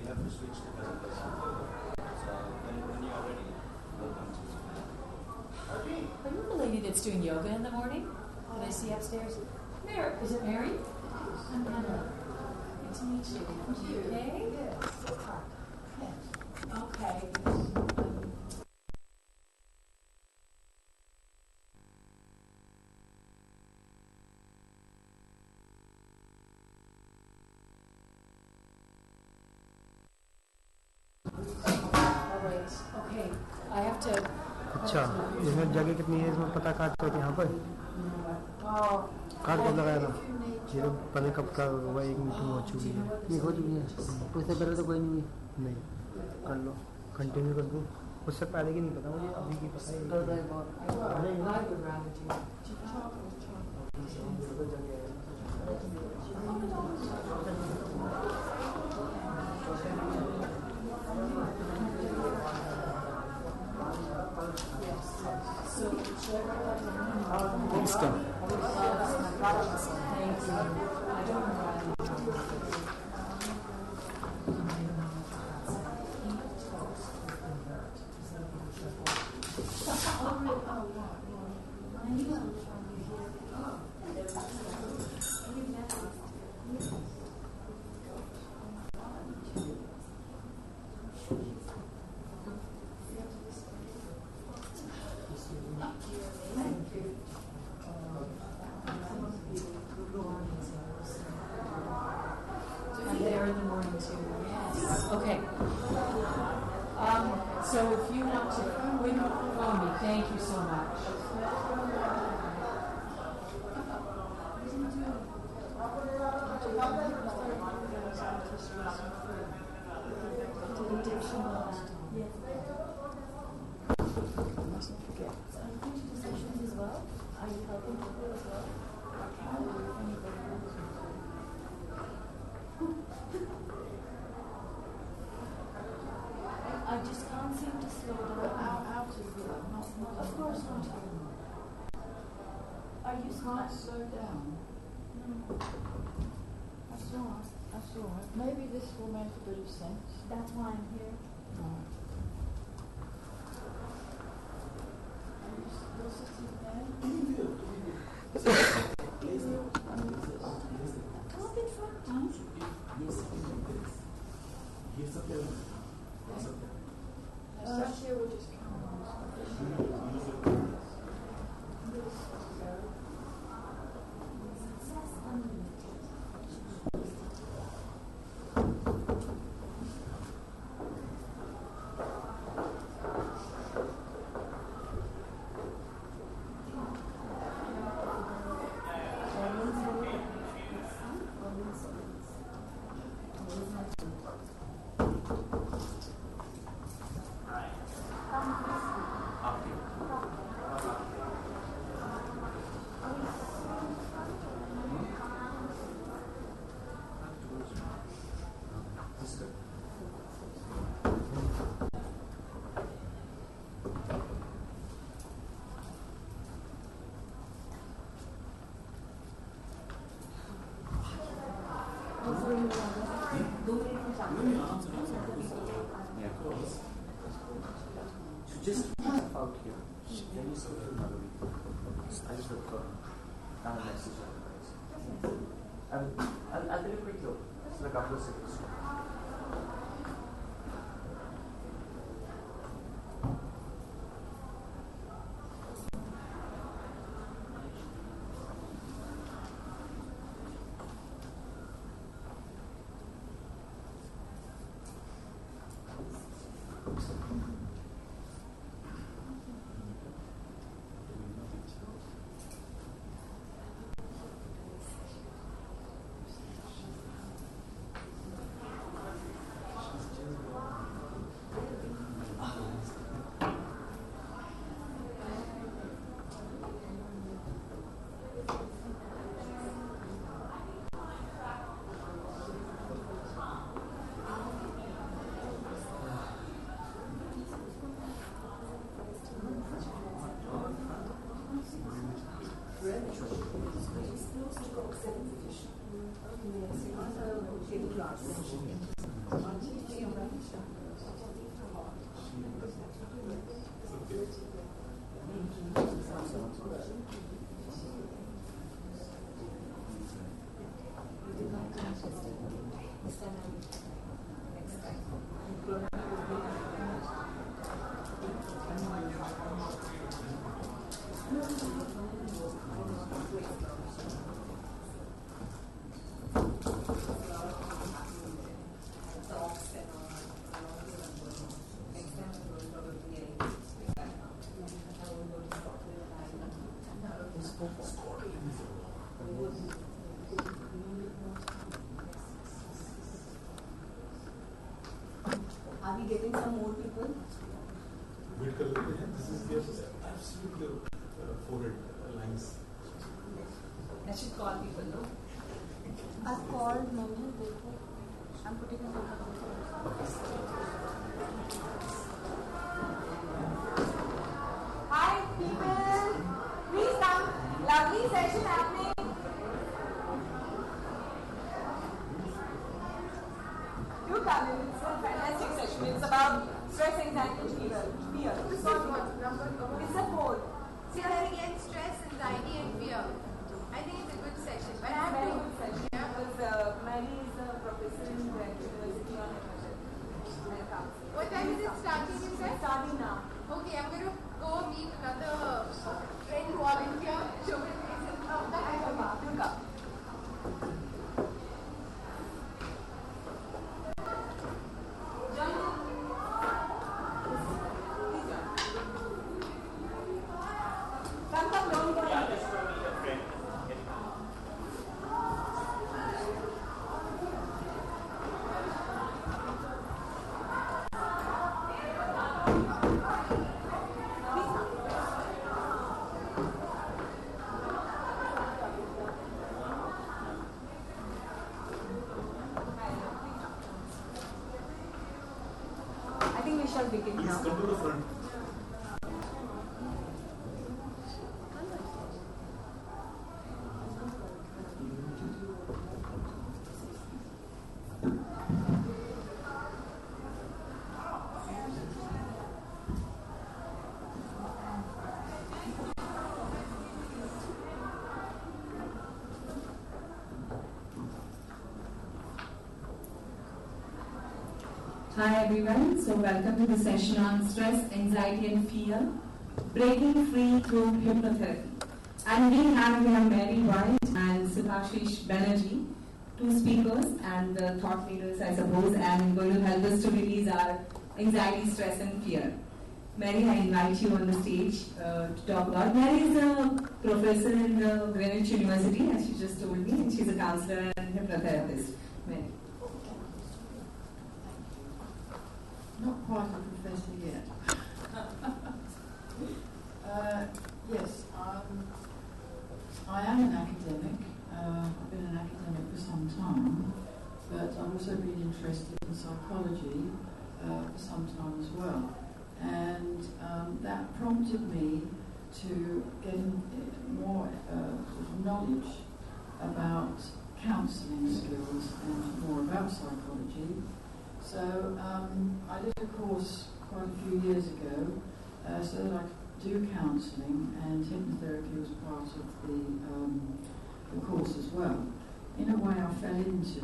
we have to switch to presentation. So when you are ready, welcome to. Are you the lady that's doing yoga in the morning that I see upstairs? Mary. Is it Mary? I'm Hannah. Good to meet you. You okay? Yes. Yeah. Okay. Okay. I have to. अच्छा इसमें जगह कितनी है इसमें पता काट तो यहाँ पर कार्ड कब लगाया था ये तो पता कब का हुआ 1 मीटिंग हो चुकी है ये हो चुकी है उससे पहले तो कोई नहीं कर लो कंटिन्यू कर दो उससे पहले की नहीं पता मुझे अभी की पता Okay. So if you want to phone me, thank you so much. I just can't seem to slow down. Out of it. Not of course not. Are you can't slow down? No. That's all right. That's all right. Maybe this will make a bit of sense. That's why I'm here. Right. You're sitting there? Come up in front, don't you? Here's up there. She will just come on. Just out here. Can you say another week? I just look for a message. I'll take a quick look. Just a couple of seconds. we getting some more people? This is just absolutely forehead lines. I should call people, no? I've called many. I'm putting it on the Hi, people. Please come. Lovely session happening. Do come in. It's a fantastic session. It's about stress, anxiety, and fear. It's not what number. It's a 4. See, again, stress, anxiety, and fear. I think it's a good session. But I have very to. good session because Mary is a professor in the University on Hypnotherapy. What time is it starting, you said? Starting now. Okay, I'm going to go meet another friend volunteer. Show me faces. Oh, that's Durga. Begin Please now. come to the front. Hi everyone, so welcome to the session on stress, anxiety and fear, breaking free through hypnotherapy. And we have here Mary White and Subhashis Banerji, 2 speakers and thought leaders I suppose, and going to help us to release our anxiety, stress and fear. Mary, I invite you on the stage to talk about. Mary is a professor in Greenwich University, as she just told me, and she's a counselor and hypnotherapist. Mary. Not quite a professor yet. Yes, I am an academic. I've been an academic for some time, but I've also been interested in psychology for some time as well. And that prompted me to get more knowledge about counselling skills and more about psychology. So I did a course quite a few years ago so that I could do counselling, and hypnotherapy was part of the course as well. In a way I fell into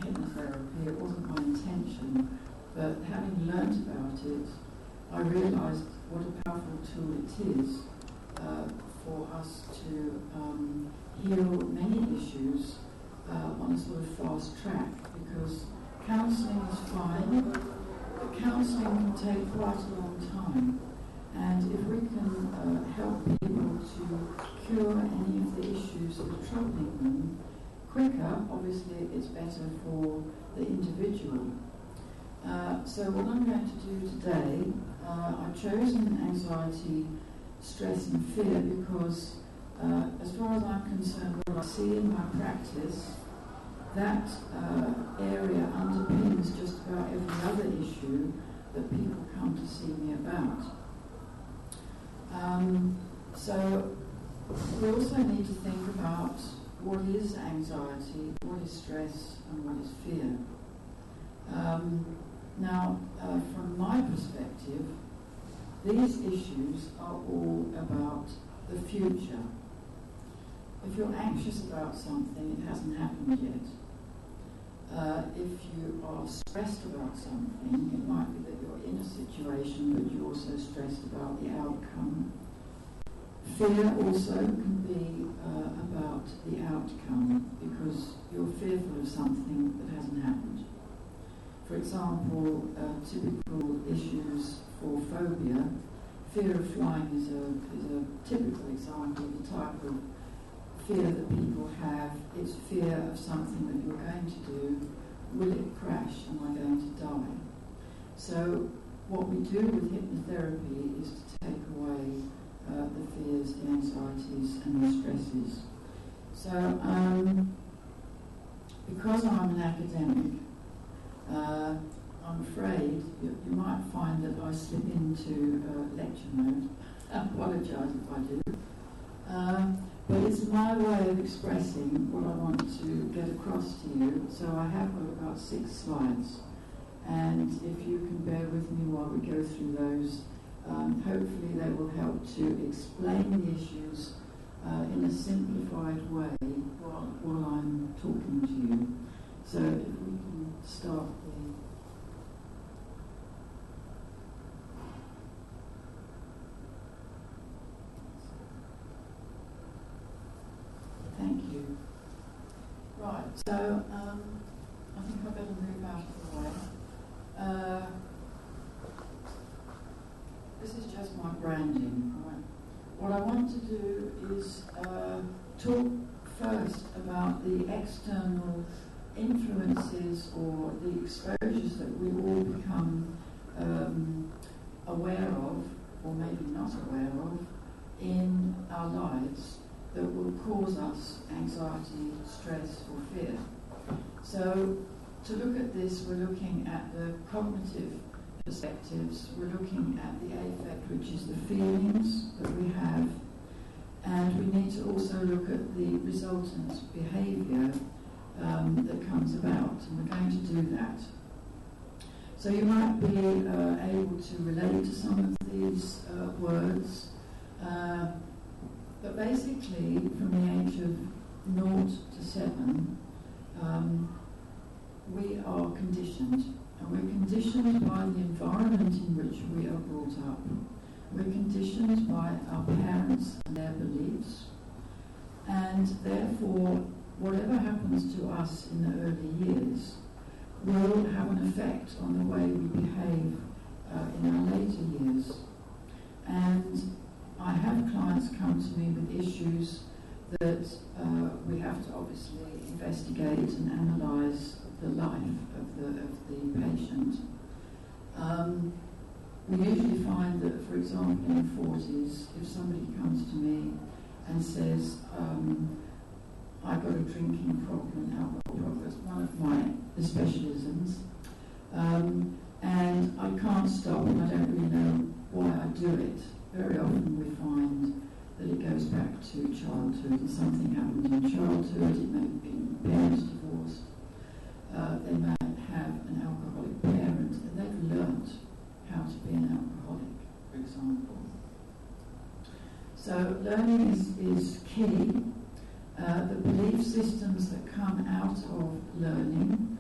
hypnotherapy. It wasn't my intention, but having learnt about it, I realised what a powerful tool it is for us to heal many issues on a sort of fast track, because counselling is fine, but counselling can take quite a long time. And if we can help people to cure any of the issues that are troubling them quicker, obviously it's better for the individual. So what I'm going to do today, I've chosen anxiety, stress and fear because as far as I'm concerned, what I see in my practice, that area underpins just about every other issue that people come to see me about. So we also need to think about what is anxiety, what is stress, and what is fear. Now, from my perspective, these issues are all about the future. If you're anxious about something, it hasn't happened yet. If you are stressed about something, it might be that you're in a situation, but you're also stressed about the outcome. Fear also can be about the outcome, because you're fearful of something that hasn't happened. For example, typical issues for phobia, fear of flying is a typical example of the type of fear that people have. It's fear of something that you're going to do. Will it crash? Am I going to die? So what we do with hypnotherapy is to take away the fears, the anxieties and the stresses. So because I'm an academic, I'm afraid you might find that I slip into lecture mode. I apologise if I do. But it's my way of expressing what I want to get across to you. So I have got about 6 slides. And if you can bear with me while we go through those, hopefully they will help to explain the issues in a simplified way while I'm talking to you. So if we can start the... Thank you. Right, so I think I better move out of the way. This is just my branding. Right. What I want to do is talk first about the external influences or the exposures that we all become aware of, or maybe not aware of, in our lives that will cause us anxiety, stress, or fear. So, to look at this, we're looking at the cognitive perspectives, we're looking at the affect, which is the feelings that we have, and we need to also look at the resultant behaviour that comes about, and we're going to do that. So you might be able to relate to some of these words, but basically from the age of 0 to 7, we are conditioned, and we're conditioned by the environment in which we are brought up. We're conditioned by our parents and their beliefs, and therefore whatever happens to us in the early years will have an effect on the way we behave in our later years. And I have clients come to me with issues that we have to obviously investigate and analyse the life of the patient. We usually find that, for example, in the 40s, if somebody comes to me and says, I've got a drinking problem, an alcohol problem, it's one of my specialisms, and I can't stop and I don't really know why I do it. Very often we find that it goes back to childhood, and something happened in childhood. It may have been parents divorced, they might have an alcoholic parent, and they've learnt how to be an alcoholic, for example. So learning is key. The belief systems that come out of learning,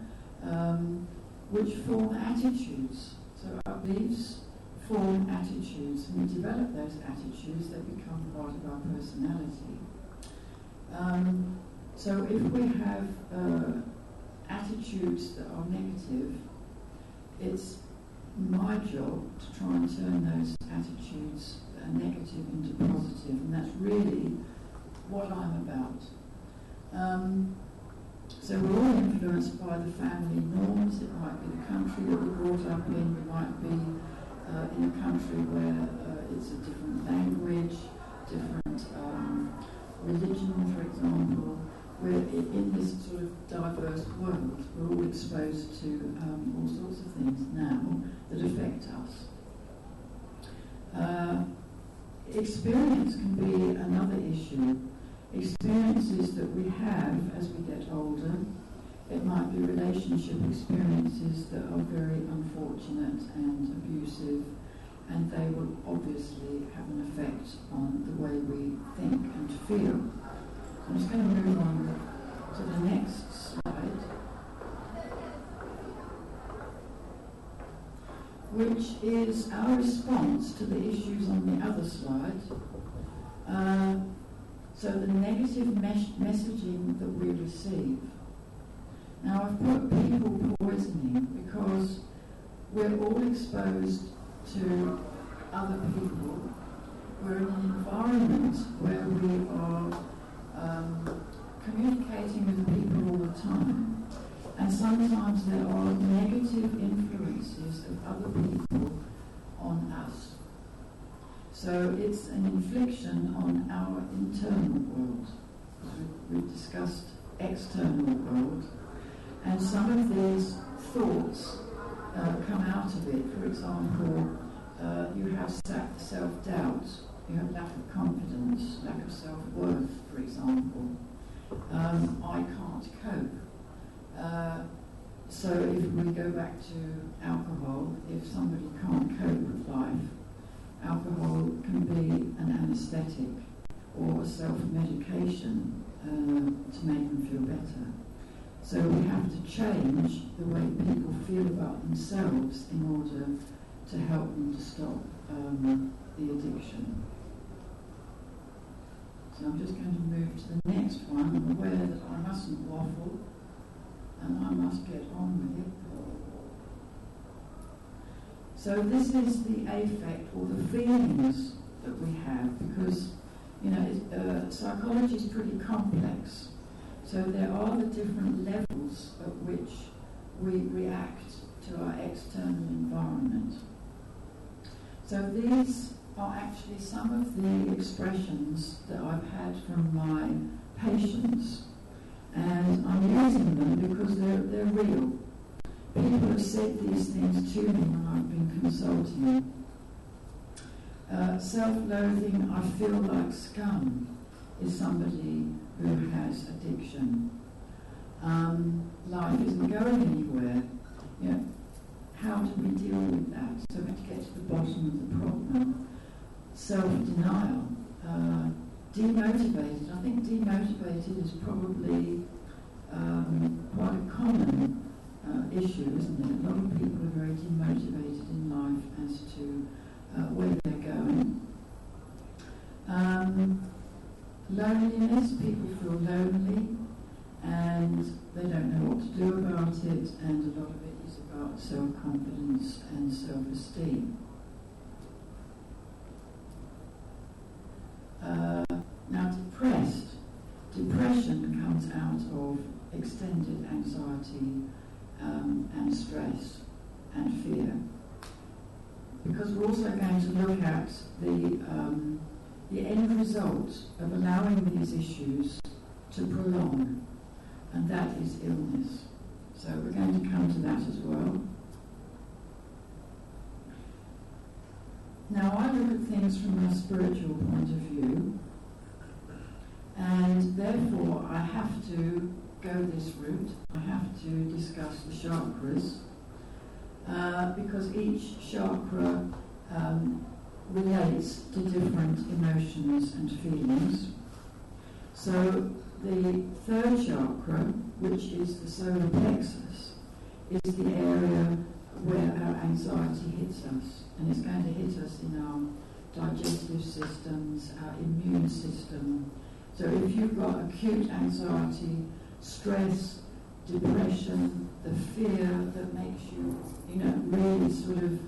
which form attitudes. So our beliefs form attitudes, and we develop those attitudes, they become part of our personality. So if we have attitudes that are negative, it's my job to try and turn those attitudes that are negative into positive, and that's really what I'm about. So we're all influenced by the family norms. It might be the country that we're brought up in, it might be in a country where it's a different language, different religion, for example. We're in this sort of diverse world. We're all exposed to all sorts of things now that affect us. Experience can be another issue. Experiences that we have as we get older. It might be relationship experiences that are very unfortunate and abusive, and they will obviously have an effect on the way we think and feel. I'm just going to move on to the next slide, which is our response to the issues on the other slide. So the negative messaging that we receive. Now I've put people poisoning because we're all exposed to other people. We're in an environment where we are communicating with people all the time, and sometimes there are negative influences of other So it's an infliction on our internal world. We've discussed external world, and some of these thoughts come out of it. For example, you have self-doubt, you have lack of confidence, lack of self-worth, for example. I can't cope. So if we go back to alcohol, if somebody can't cope with life, alcohol can be an anesthetic or a self-medication to make them feel better. So we have to change the way people feel about themselves in order to help them to stop the addiction. So I'm just going to move to the next one. I'm aware that I mustn't waffle and I must get on with it. So this is the affect or the feelings that we have, because psychology is pretty complex. So there are the different levels at which we react to our external environment. So these are actually some of the expressions that I've had from my patients, and I'm using them because they're real. People have said these things to me when I've been consulting. Self-loathing, I feel like scum, is somebody who has addiction. Life isn't going anywhere. How do we deal with that? So we have to get to the bottom of the problem. Self-denial, demotivated. I think demotivated is probably quite a common issue, isn't it? A lot of people are very demotivated in life as to where they're going. Loneliness, people feel lonely and they don't know what to do about it, and a lot of it is about self-confidence and self-esteem. Now, depression comes out of extended anxiety and stress and fear. Because we're also going to look at the end result of allowing these issues to prolong, and that is illness. So we're going to come to that as well. Now, I look at things from a spiritual point of view, and therefore I have to go this route. I have to discuss the chakras, because each chakra relates to different emotions and feelings. So the third chakra, which is the solar plexus, is the area where our anxiety hits us, and it's going to hit us in our digestive systems, our immune system. So if you've got acute anxiety, stress, depression, the fear that makes you, really sort of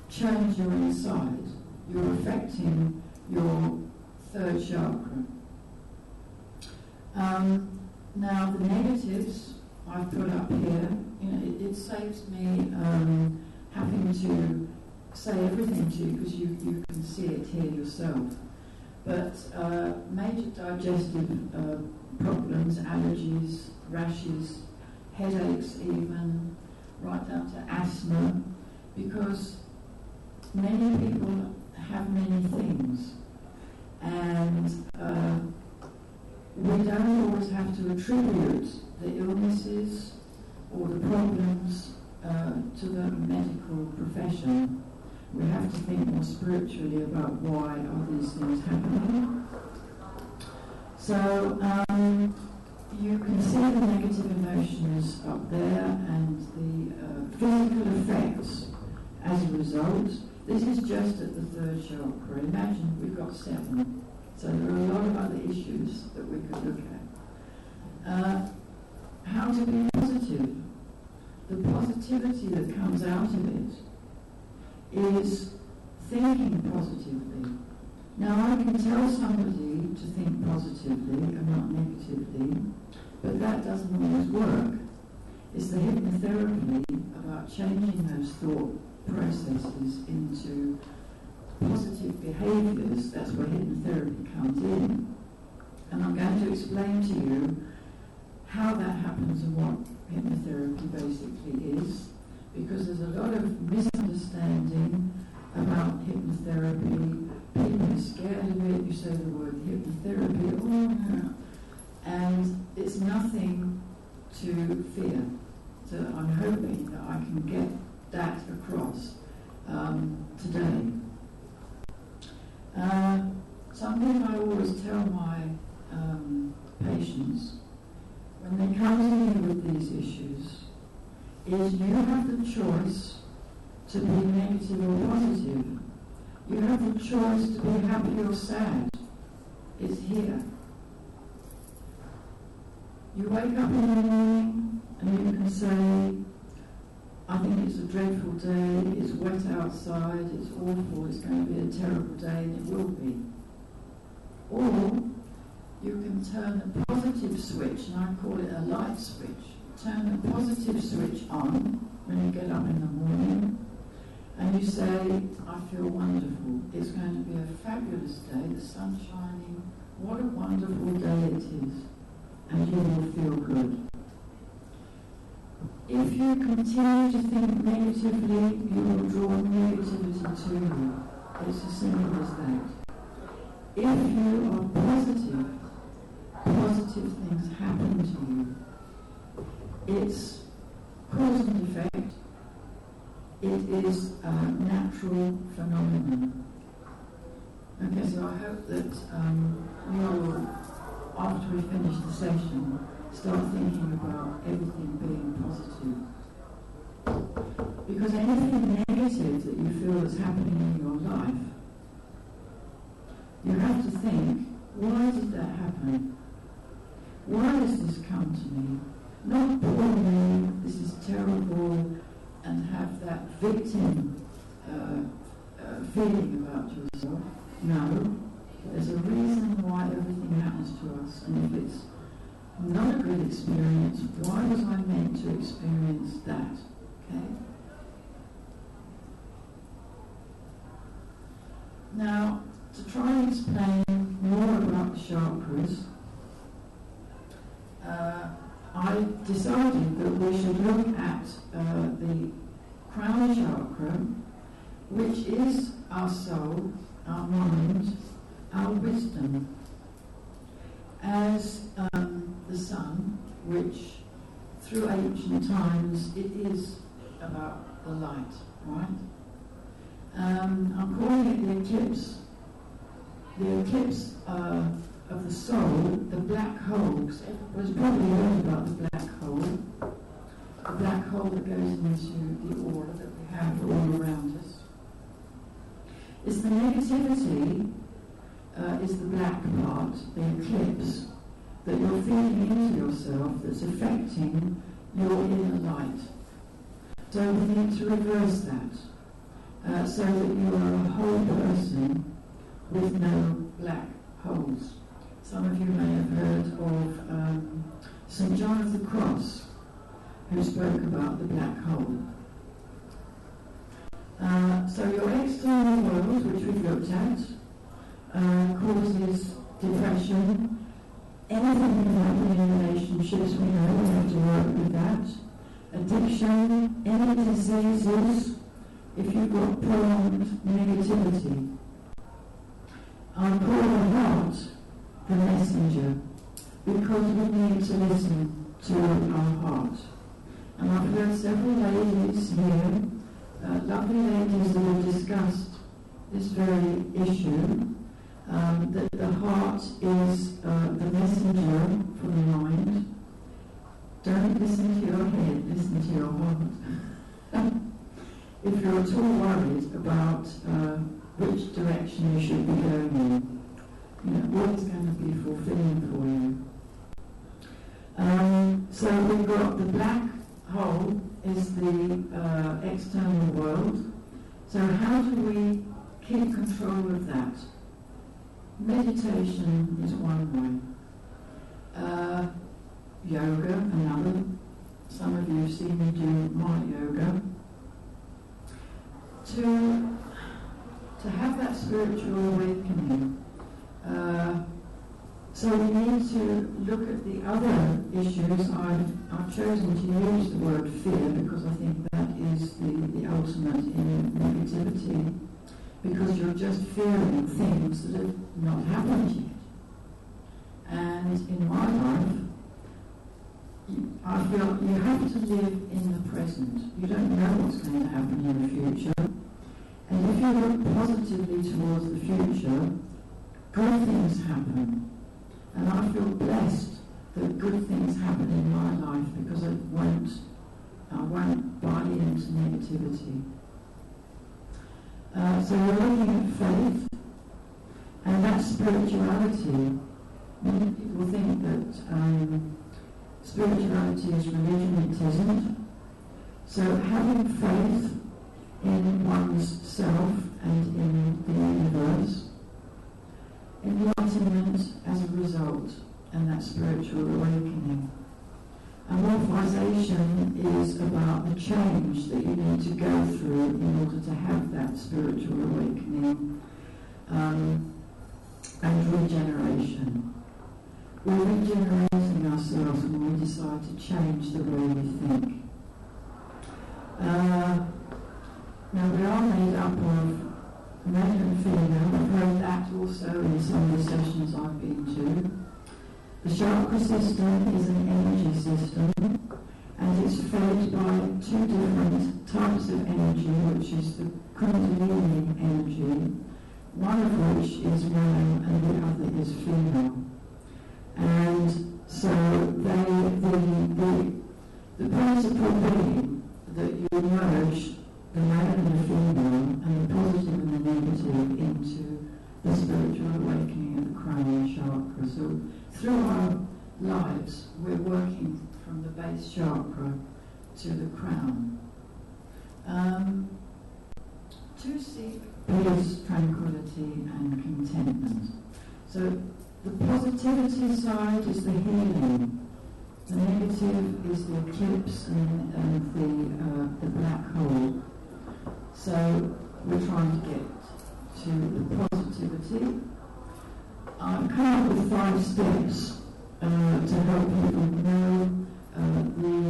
change your inside, you're affecting your third chakra. Now the negatives I've put up here, it saves me having to say everything to you because you can see it here yourself. But major digestive problems, allergies, rashes, headaches even, right down to asthma, because many people have many things, and we don't always have to attribute the illnesses or the problems to the medical profession. We have to think more spiritually about why are these things happening. So you can see the negative emotions up there and the physical effects as a result. This is just at the third chakra. Imagine we've got 7. So there are a lot of other issues that we could look at. How to be positive. The positivity that comes out of it is thinking positively. Now, I can tell somebody to think positively and not negatively, but that doesn't always work. It's the hypnotherapy about changing those thought processes into positive behaviours, that's where hypnotherapy comes in. And I'm going to explain to you how that happens and what hypnotherapy basically is, because there's a lot of misunderstanding about hypnotherapy. People are scared of it. You say the word hypnotherapy, oh no. And it's nothing to fear. So I'm hoping that I can get that across today. Something I always tell my patients when they come to me with these issues is you have the choice to be negative or positive. You have the choice to be happy or sad. It's here. You wake up in the morning and you can say, I think it's a dreadful day, it's wet outside, it's awful, it's going to be a terrible day, and it will be. Or you can turn the positive switch, and I call it a light switch. Turn the positive switch on when you get up in the morning, and you say, I feel wonderful. It's going to be a fabulous day, the sun's shining, what a wonderful day it is, and you will feel good. If you continue to think negatively, you will draw negativity to you. It's as simple as that. If you are positive, positive things happen to you. It's cause and effect. It is a natural phenomenon. Okay, so I hope that you will, after we finish the session, start thinking about everything being positive. Because anything negative that you feel is happening in your life, you have to think, why did that happen? Why has this come to me? Not poor me, this is terrible, and have that victim feeling about yourself. No, there's a reason why everything happens to us, and if it's not a good experience, why was I meant to experience that? Okay? Now, to try and explain more about the chakras, I decided that we should look at the crown chakra, which is our soul, our mind, our wisdom, as the sun, which through ancient times it is about the light, right? I'm calling it the eclipse. The eclipse of the soul, the black hole, because everybody's probably heard about the black hole that goes into the aura that we have all around us. It's the negativity, is the black part, the eclipse, that you're feeding into yourself that's affecting your inner light. So we need to reverse that, so that you are a whole person with no black holes. Some of you may have heard of St. John of the Cross, who spoke about the black hole. So your external world, which we've looked at, causes depression. Anything that happens in relationships, we know we have to work with that. Addiction, any diseases, if you've got prolonged negativity. I call the heart the messenger, because we need to listen to our heart. And I've heard several ladies here, lovely ladies that have discussed this very issue, that the heart is the messenger for the mind. Don't listen to your head, listen to your heart. If you're at all worried about which direction you should be going in, you know, what is going to be fulfilling for you. So we've got the black hole is the external world. So how do we keep control of that? Meditation is one way. Yoga, another. Some of you have seen me do my yoga. To have that spiritual awakening, so we need to look at the other issues. I've chosen to use the word fear because I think that is the ultimate in negativity, because you're just fearing things that have not happened yet. And in my life, I feel you have to live in the present. You don't know what's going to happen in the future. And if you look positively towards the future, good things happen. And I feel blessed that good things happen in my life because I won't buy into negativity. So we're looking at faith, and that's spirituality. Many people think that spirituality is religion. It isn't. So having faith in one's self and in the universe, enlightenment as a result, and that spiritual awakening. Amorphization is about the change that you need to go through in order to have that spiritual awakening, and regeneration. We're regenerating ourselves when we decide to change the way we think. Now we are made up of men and female. I've heard that also in some of the sessions I've been to. The chakra system is an energy system, and it's fed by two different types of energy, which is the Kundalini energy, one of which is male and the other is female. And so the principle being that you merge the male and the female and the positive and the negative into the spiritual awakening of the cranial chakra. So through our lives, we're working from the base chakra to the crown. To seek peace, tranquility and contentment. So the positivity side is the healing. The negative is the eclipse and the black hole. So we're trying to get to the positivity. I've come up with 5 steps to help people know the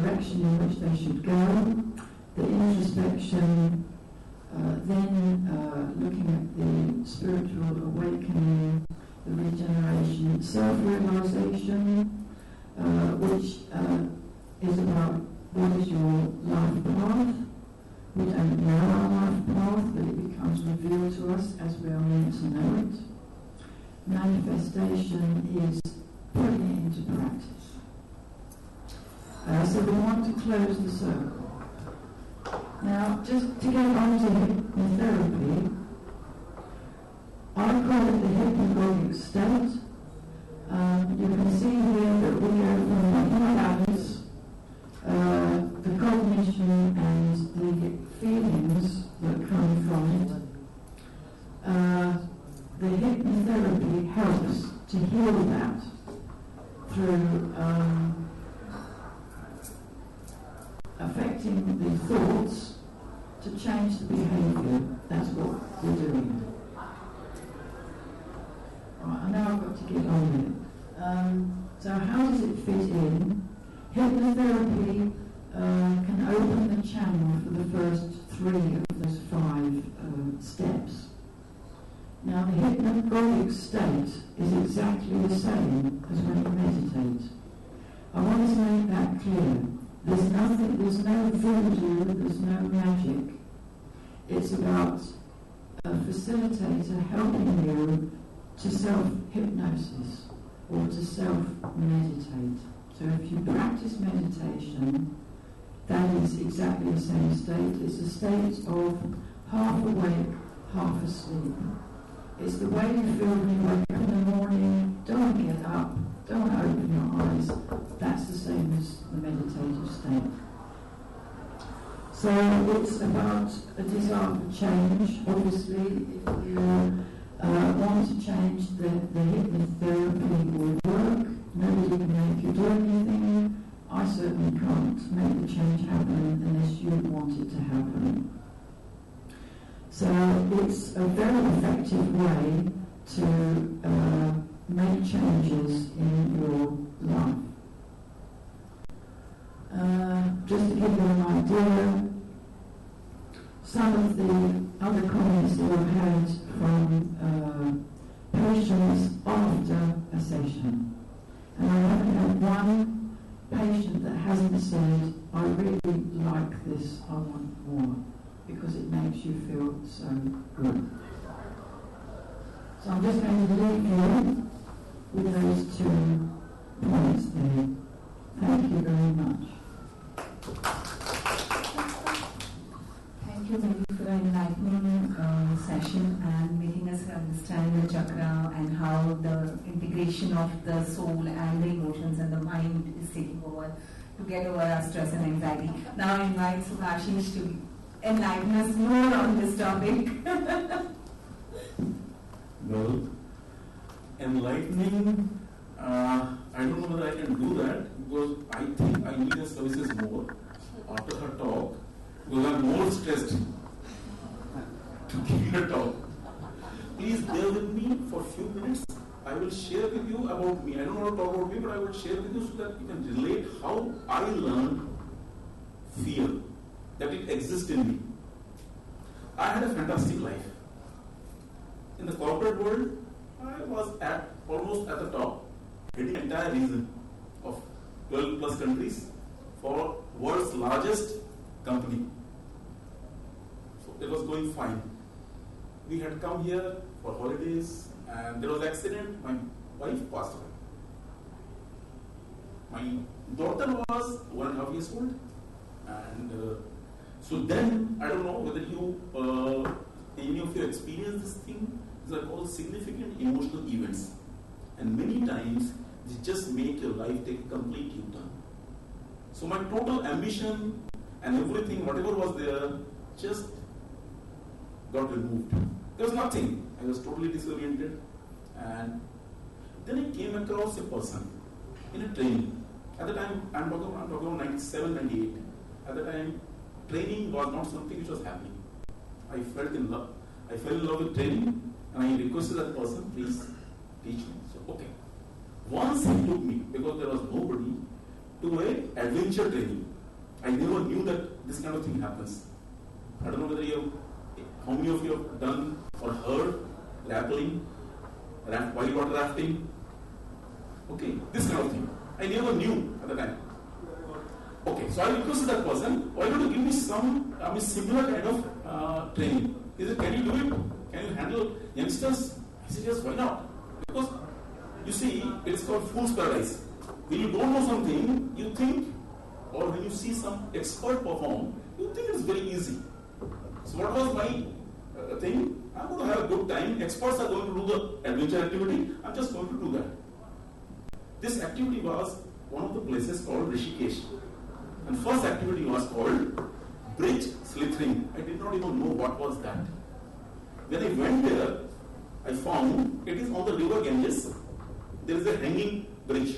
direction in which they should go, the introspection, then looking at the spiritual awakening, the regeneration, self-realization, which is about what is your life path. We don't know our life path, but it becomes revealed to us as we are meant to know it. Manifestation is putting it into practice. So we want to close the circle. Now, just to get on to hypnotherapy, I call it the hypnagogic state. You can see here that we go from the balance, the cognition and the feelings that come from it. The hypnotherapy helps to heal that through affecting the thoughts to change the behaviour. That's what we're doing. Right, I know I've got to get on with it. So how does it fit in? Hypnotherapy can open the channel for the first 3 of those 5 steps. Now the hypnagogic state is exactly the same as when you meditate. I want to make that clear. There's no voodoo, there's no magic. It's about a facilitator helping you to self-hypnosis or to self-meditate. So if you practice meditation, that is exactly the same state. It's a state of half awake, half asleep. It's the way you feel when you wake up in the morning. Don't get up, don't open your eyes. That's the same as the meditative state. So it's about a desire for change. Obviously, if you want to change, the hypnotherapy will work. Nobody can make you do anything. I certainly can't make the change happen unless you want it to happen. So it's a very effective way to make changes in your life. Just to give you an idea, some of the other comments that I've had from patients after a session. And I haven't had one patient that hasn't said, I really like this, I want more, because it makes you feel so good. So I'm just going to leave you with those 2 points there. Thank you very much. Thank you, Mary, for an enlightening session and making us understand the chakra and how the integration of the soul and the emotions and the mind is taking over to get over our stress and anxiety. Now I invite Subhashis to enlighten us more on this topic. Well, enlightening, I don't know whether I can do that because I think I need her services more after her talk because I'm more stressed to give her talk. Please bear with me for a few minutes. I will share with you about me. I don't want to talk about me, but I will share with you so that you can relate how I learned fear, that it exists in me. I had a fantastic life. In the corporate world, I was almost at the top, heading the entire region of 12 plus countries for world's largest company. So it was going fine. We had come here for holidays and there was an accident. My wife passed away. My daughter was 1.5 years old. And so then, I don't know whether any of you experience this thing. These are called significant emotional events. And many times, they just make your life take a complete U-turn. So my total ambition and everything, whatever was there, just got removed. There was nothing. I was totally disoriented. And then I came across a person in a training. At the time, I'm talking about 97, 98. At the time, training was not something which was happening. I fell in love with training. And I requested that person, please teach me. So, okay. Once he took me, because there was nobody, to an adventure training. I never knew that this kind of thing happens. I don't know whether how many of you have done or heard rappelling, whitewater rafting. Okay, this kind of thing. I never knew at the time. Okay, so I requested that person, why don't you give me some similar kind of training? He said, can you do it? Can you handle youngsters? I said, yes, why not? Because, you see, it's called fool's paradise. When you don't know something, you think, or when you see some expert perform, you think it's very easy. So what was my thing? I'm going to have a good time. Experts are going to do the adventure activity. I'm just going to do that. This activity was one of the places called Rishikesh. And first activity was called bridge slithering. I did not even know what was that. When I went there, I found it is on the river Ganges. There is a hanging bridge.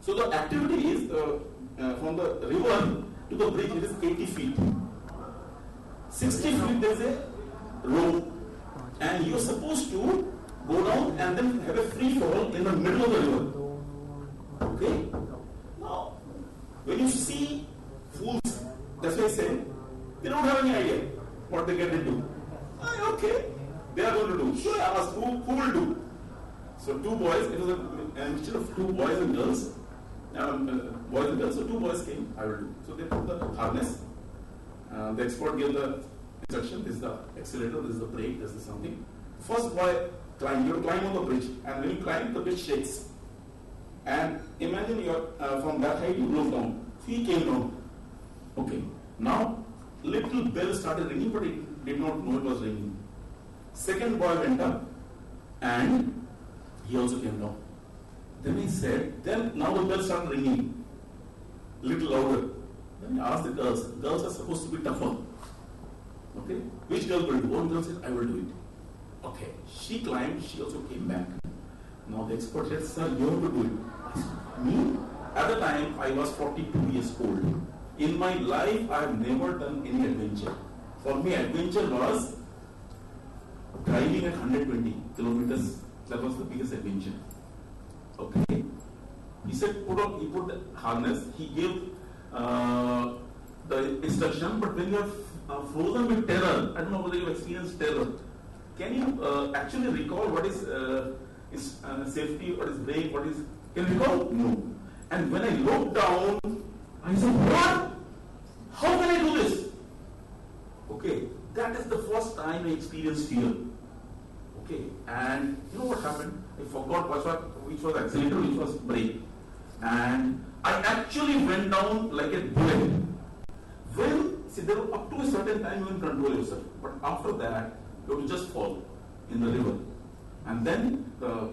So the activity is from the river to the bridge, it is 80 feet. 60 feet there is a rope. And you are supposed to go down and then have a free fall in the middle of the river. Okay? Now, when you see fools, that's why I say, they don't have any idea what they get into. Okay, they are going to do. So I asked, who will do? So 2 boys, it was a mixture of 2 boys and girls. So 2 boys came, I will do. So they put the harness. The expert gave the instruction, this is the accelerator, this is the brake, this is something. First boy climb, you have to climb on the bridge. And when you climb, the bridge shakes. And imagine from that height you go down. So he came down. Okay. Now, little bell started ringing, but it did not know it was ringing. Second boy went up, and he also came down. Then he said, now the bell started ringing, little louder. Then he asked the girls. Girls are supposed to be tougher. Okay? Which girl will do? One girl said, I will do it. Okay. She climbed, she also came back. Now the expert said, sir, you have to do it. I said, me? At the time, I was 42 years old. In my life, I have never done any adventure. For me, adventure was driving at 120 kilometers. That was the biggest adventure. Okay. He said, he put the harness, he gave the instruction, but when you are frozen with terror, I don't know whether you experienced terror, can you actually recall what is safety, what is brake, can you recall? No. And when I looked down, I said, what? How can I do this? Okay, that is the first time I experienced fear. Okay, and you know what happened? I forgot which was accelerator, which was brake. And I actually went down like a bullet. There up to a certain time you can control yourself, but after that you have to just fall in the river. And then the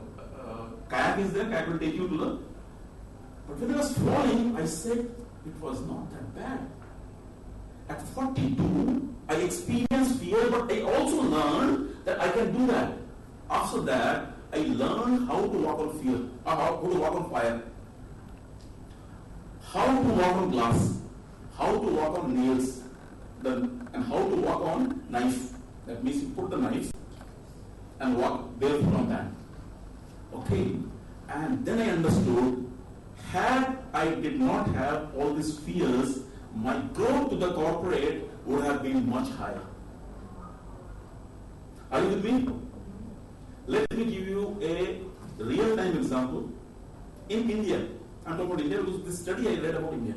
kayak is there, kayak will take you to the. But when I was falling, I said it was not that bad. At 42, I experienced fear, but I also learned that I can do that. After that, I learned how to walk on fear, how to walk on fire, how to walk on glass, how to walk on nails, and how to walk on knife. That means you put the knife and walk barefoot on that. Okay, and then I understood. Had I did not have all these fears, my growth to the corporate would have been much higher. Are you with me? Let me give you a real-time example. In India, I'm talking about India because this study I read about India.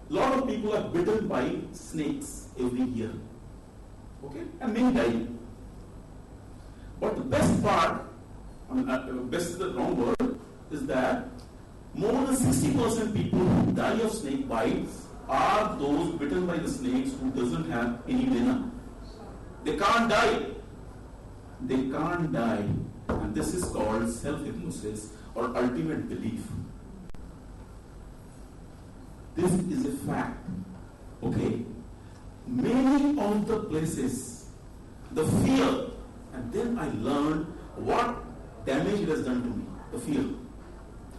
A lot of people are bitten by snakes every year. Okay? And many die. But the best part, best is the wrong word, is that more than 60% people who die of snake bites are those bitten by the snakes who doesn't have any venom. They can't die. They can't die. And this is called self-hypnosis or ultimate belief. This is a fact. Okay? Many of the places, the fear, and then I learned what damage it has done to me, the fear.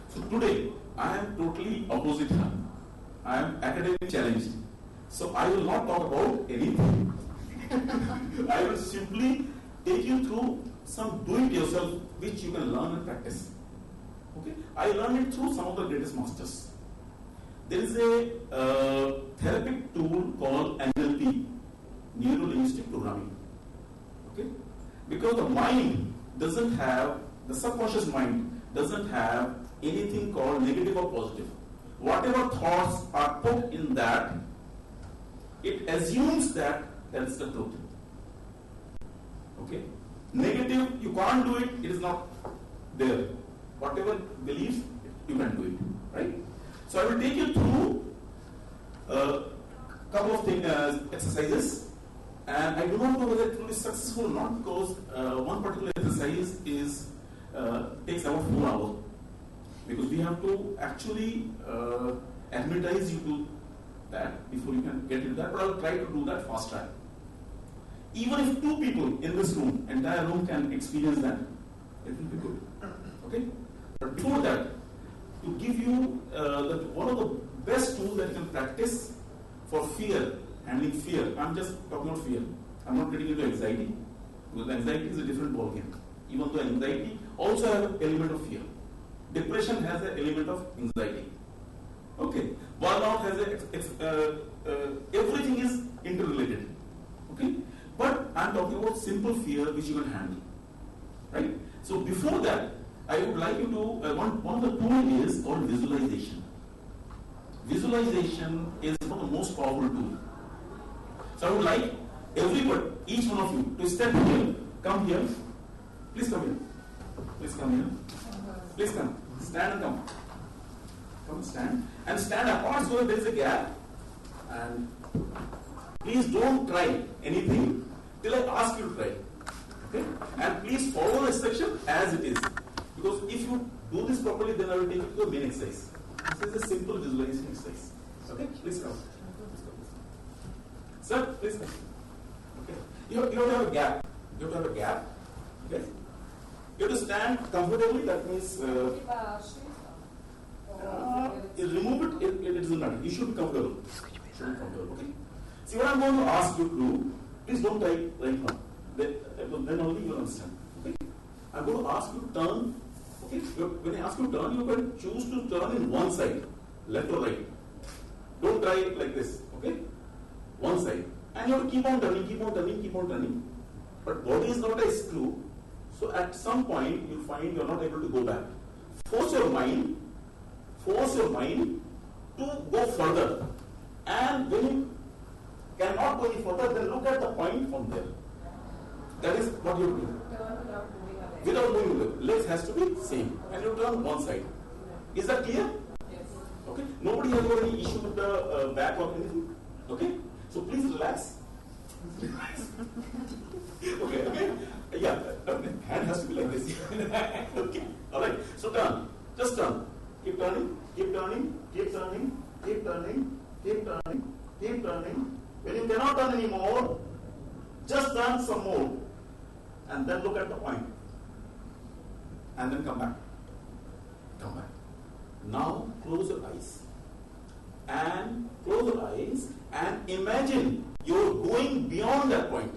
So today, I am totally opposite her. I am academically challenged. So I will not talk about anything. I will simply take you through some do-it-yourself which you can learn and practice. Okay? I learned it through some of the greatest masters. There is a therapeutic tool called NLP, Neuro-Linguistic Programming. Okay? Because the mind doesn't have, the subconscious mind doesn't have anything called negative or positive. Whatever thoughts are put in that, it assumes that that's the truth. Okay? Negative, you can't do it, it is not there. Whatever beliefs, you can do it. Right? So I will take you through a couple of exercises, and I do not know whether it will be successful or not because one particular exercise is takes about 4 hours. Because we have to actually advertise you to that before you can get into that, but I will try to do that fast track. Even if 2 people in this room, entire room can experience that, it will be good. Okay? But before that, to give you one of the best tools that you can practice for fear, handling fear. I'm just talking about fear. I'm not getting into anxiety, because anxiety is a different ballgame. Even though anxiety also has an element of fear. Depression has an element of anxiety. Okay. Burnout has everything is interrelated. Okay. But I'm talking about simple fear which you can handle. Right? So before that, I would like you to, one of the tools is called visualization. Visualization is one of the most powerful tools. So I would like everybody, each one of you, to step here, come here. Please come here. Please come here. Please come. Stand and come. Come stand. And stand apart so that there is a gap. And please don't try anything till I ask you to try. Okay? And please follow the instruction as it is. Because if you do this properly, then I will take you to the main exercise. This is a simple visualization exercise. Okay? Please come. Sir, please come. Okay. You have to have a gap. You have to have a gap. Okay? You have to stand comfortably. That means remove it. It doesn't matter. You should be comfortable. Okay. See what I'm going to ask you to do. Please don't type right now. then only you will understand. Okay? I'm going to ask you to turn. Okay? When I ask you to turn, you can choose to turn in one side, left or right. Don't try it like this. Okay? One side. And you have to keep on turning, keep on turning, keep on turning. But body is not a screw. So at some point, you find you are not able to go back. Force your mind to go further. And when you cannot go any further, then look at the point from there. That is what you do. Without moving, legs has to be same. And you turn one side. Is that clear? Yes. Okay. Nobody has got any issue with the back or anything. Okay. So please relax. Okay. Yeah. Hand has to be like this. Okay. All right. So turn. Just turn. Keep turning. Keep turning. Keep turning. Keep turning. Keep turning. Keep turning. When you cannot turn anymore, just turn some more, and then look at the point, and then come back. Come back. Now close your eyes, and imagine you're going beyond that point.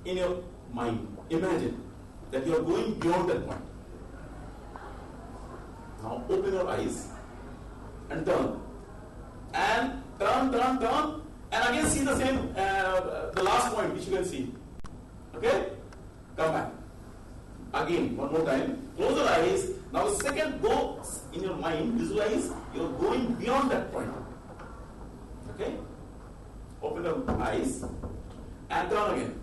In your mind, imagine that you're going beyond that point. Now open your eyes and turn. And turn, and again see the same, the last point which you can see. Okay? Come back. Again, one more time. Close your eyes. Now second, go in your mind, visualize you're going beyond that point. Okay? Open your eyes and turn again.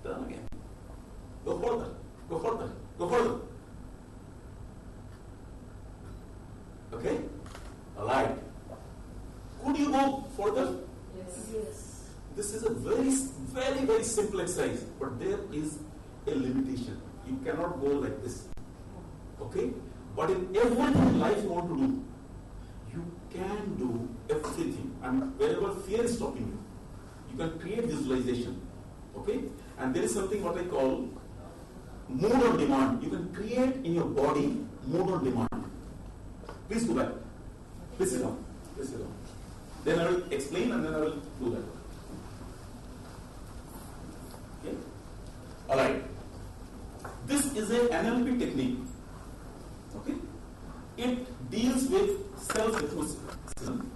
Turn again. Go further. Go further. Go further. Okay? Alright. Could you go further? Yes. This is a very simple exercise, but there is a limitation. You cannot go like this. Okay? But in everything in life you want to do, you can do everything. And wherever fear is stopping you, you can create visualization. Okay? And there is something what I call mood on demand. You can create in your body mood on demand. Please go back. Please sit down. Please sit down. Then I will explain and then I will do that. Okay? Alright. This is an NLP technique. Okay? It deals with self-hypnotism.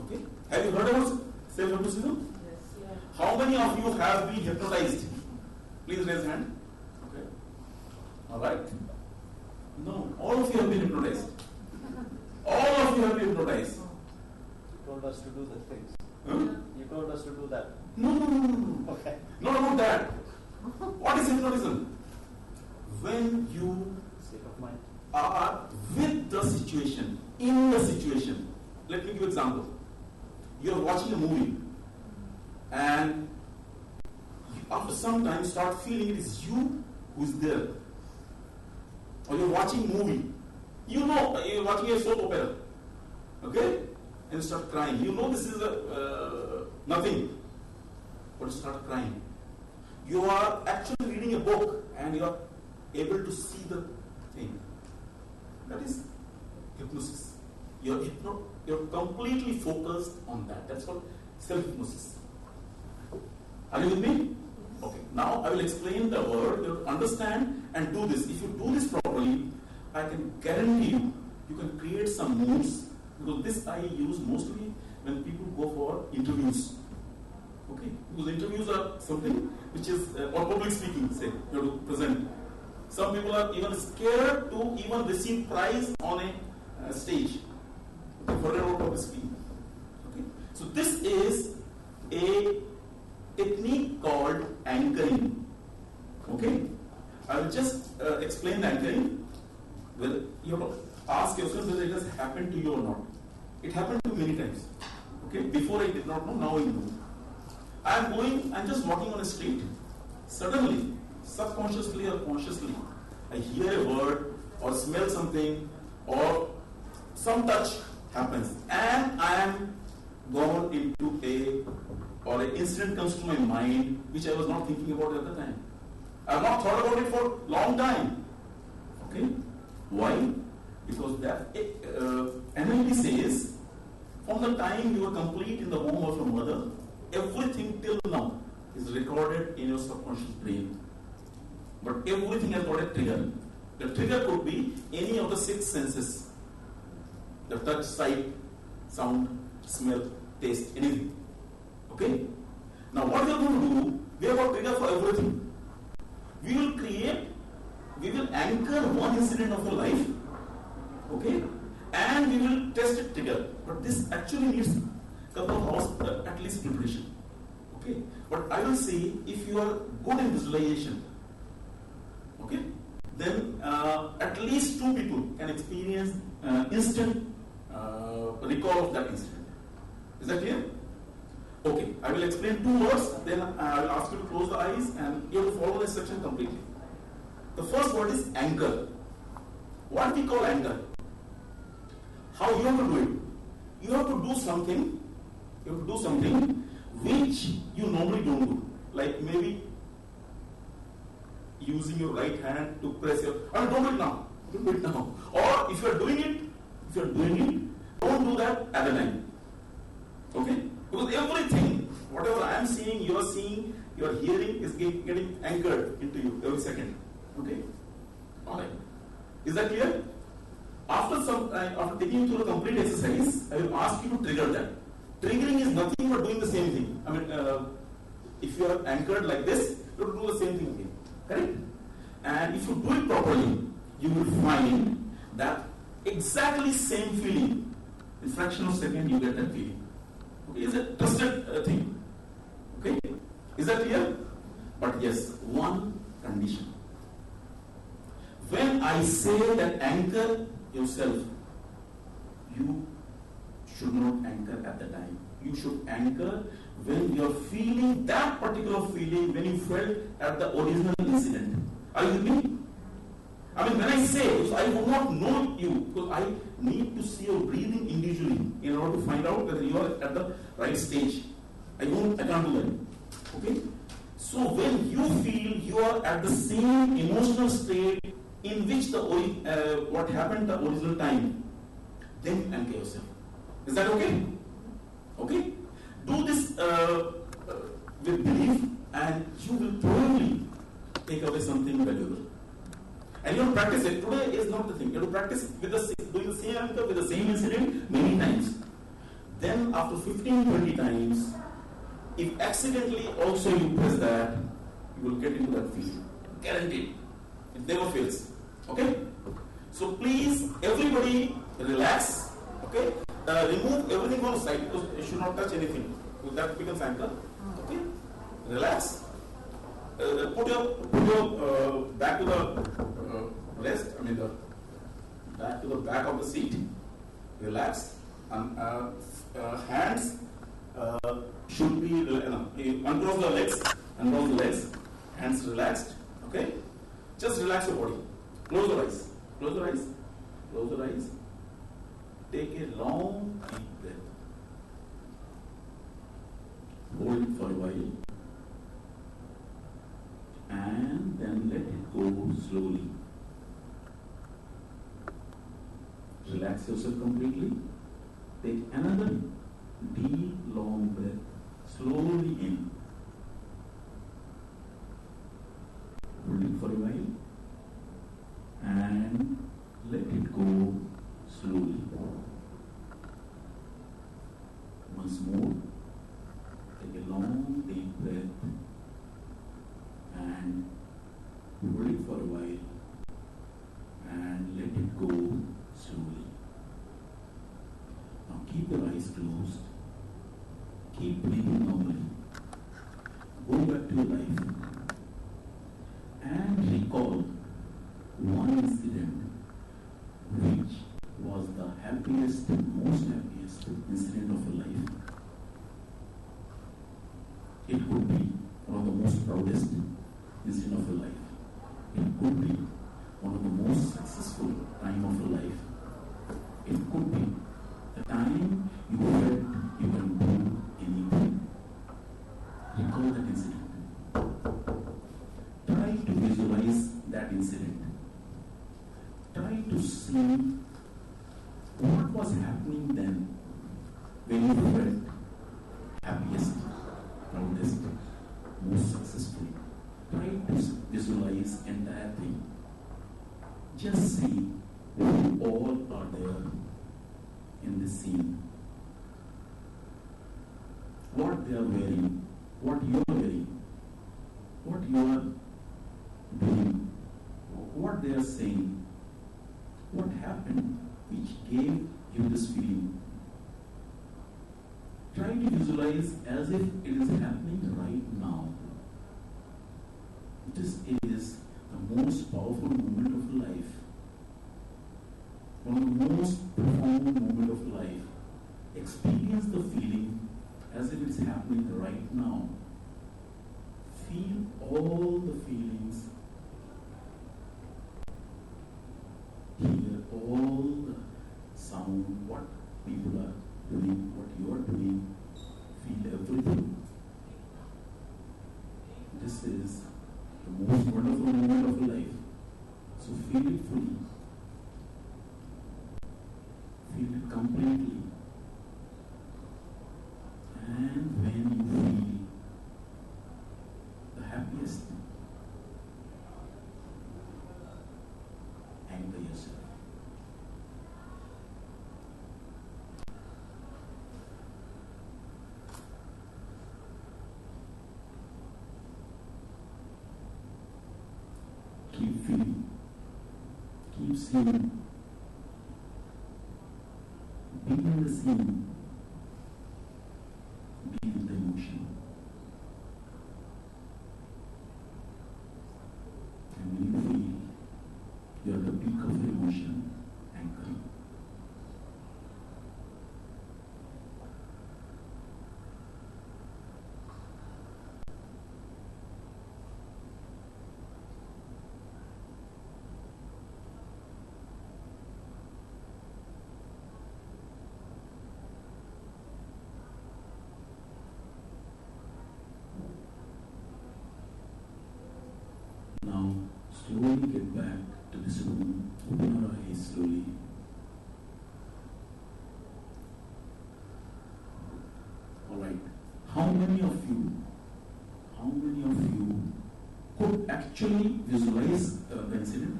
Okay? Have you heard about self-hypnotism? Yes. How many of you have been hypnotized? Please raise hand. Okay. Alright. No, all of you have been hypnotized. All of you have been hypnotized. You told us to do the things. Huh? You told us to do that. No. Okay. Not about that. What is hypnotism? When you State of mind. are with the situation, in the situation. Let me give you an example. You are watching a movie and you, after some time start feeling it is you who is there. Or you're watching a movie. You know, you're watching a soap opera. Okay? And you start crying. You know this is nothing. But you start crying. You are actually reading a book and you are able to see the thing. That is hypnosis. You're completely focused on that. That's called self-hypnosis. Are you with me? Okay. Now I will explain the word. You have to understand and do this. If you do this properly, I can guarantee you can create some moods, because this I use mostly when people go for interviews. Okay? Because interviews are something which is, or public speaking, say, you have to present. Some people are even scared to even receive prize on a stage. Okay, forget about public speaking. Okay? So this is a technique called anchoring. Okay? I will just explain anchoring. Whether you have to ask yourself whether it has happened to you or not. It happened to me many times. Okay? Before I did not know, now I know. I'm just walking on a street. Suddenly, subconsciously or consciously, I hear a word or smell something or some touch happens and I am gone into an incident comes to my mind which I was not thinking about at the time. I have not thought about it for a long time. Okay? Why? Because that NLP says from the time you are complete in the womb of your mother, everything till now is recorded in your subconscious brain. But everything has got a trigger. The trigger could be any of the 6 senses. The touch, sight, sound, smell, taste, anything. Okay? Now what we are going to do, we have got trigger for everything. We will anchor one incident of your life, okay? And we will test it trigger. But this actually needs a couple of hours at least preparation. Okay? But I will say if you are good in visualization, okay, then at least 2 people can experience instant recall of that incident. Is that clear? Okay, I will explain 2 words, then I will ask you to close the eyes and you have to follow the instruction completely. The first word is anchor. What we call anchor? How you have to do it? You have to do something. You have to do something which you normally don't do. Like maybe using your right hand to press your. Don't do it now. Don't do it now. Or if you are doing it, don't do that at a time. Okay? Because everything, whatever I am seeing, you are hearing is getting anchored into you every second. Okay? Alright. Is that clear? After taking you through the complete exercise, I will ask you to trigger that. Triggering is nothing but doing the same thing. I mean, if you are anchored like this, you have to do the same thing again. Correct? And if you do it properly, you will find that exactly same feeling. In fraction of a second, you get that feeling. Okay? It's a trusted thing. Okay? Is that clear? But yes, one condition. When I say that anchor yourself, you should not anchor at the time. You should anchor when you are feeling that particular feeling when you felt at the original incident. Are you with me? I mean, when I say, I will not know you because I need to see your breathing individually in order to find out whether you are at the right stage. I can't do that. Okay? So when you feel you are at the same emotional state in which the what happened the original time, then anchor yourself. Is that okay? Okay? Do this with belief and you will probably take away something valuable. And you have to practice it. Today is not the thing. You have to practice with doing the same anchor with the same incident many times. Then after 15-20 times, if accidentally also you press that, you will get into that feeling. Guaranteed. It never fails. Okay? So please, everybody relax. Okay? Remove everything on the side because you should not touch anything. So that becomes anchor. Okay? Relax. Put your back to the rest. I mean the back to the back of the seat. Relax. And hands should be uncross the legs. Uncross the legs. Hands relaxed. Okay? Just relax your body. Close your eyes. Close your eyes. Close your eyes. Take a long deep breath. Hold it for a while. And then let it go slowly. Relax yourself completely. Take another deep long breath slowly in. Hold it for a while. And let it go slowly. Once more, take a long deep breath and hold it for a while and let it go slowly. Now keep your eyes closed. Keep breathing normally. Go back to your life and recall one incident which was the happiest, most happiest incident of your life. It could be one of the most proudest incident of your life. It could be one of the most successful time of your life. It could be the time you felt you can do anything. Recall that incident. Try to visualize that incident. Try to see what was happening then when you felt happiest, proudest, most successful. visualize entire thing. Just see who all are there in this scene. What they are wearing, what you are wearing, what you are doing, what they are saying, what happened which gave you this feeling. Try to visualize as if it is happening right now. This is the most powerful moment of life. One of the most profound moments of life. Experience the feeling as if it's happening right now. Feel all the feelings. Hear all the sound, what people are doing, what you are doing. Feel everything. This is the most wonderful moment of life. So feel it fully. Feel it completely. And when you feel the happiest, anchor yourself. Keep feeling. Keep seeing. Be in the scene. Be in the emotion. And when you feel you are the peak of emotion, anchoring. Now, slowly get back to this room. Open our eyes slowly. Alright. How many of you could actually visualize the incident?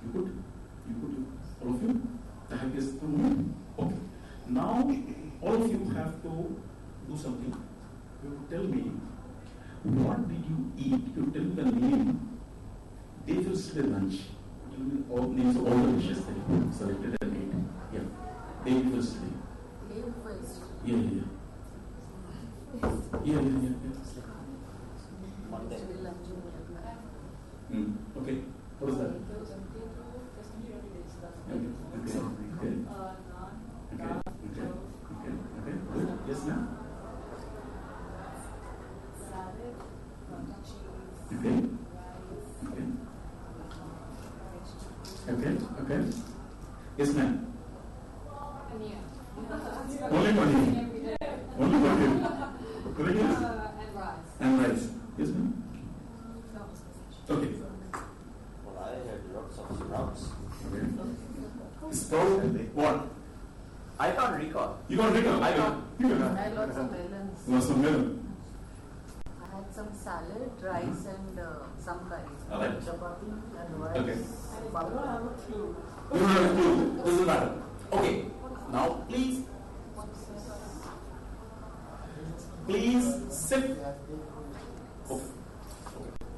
You could? All of you? The happiest moment? Okay. Now, all of you have to do something. You have to tell me, what did you eat? You tell me the name. Day first day lunch. Tell me all names of all the dishes that you selected and ate. Yeah. Day first day. Day first. Yeah. Monday. Okay. What is that? Okay. Good. Yes, ma'am. Okay. Yes, ma'am. Only for you. And rice. Yes, ma'am. Okay. Well, I had lots of sprouts. Okay. Sprout what? I can't recall. You can't recall? I had lots of melons. Lots of melon. I had some salad, rice, and some curry. I like it. Chapati and rice. Okay. I don't have a clue. You don't have a clue. Doesn't matter. Okay. Now, please sit. Okay.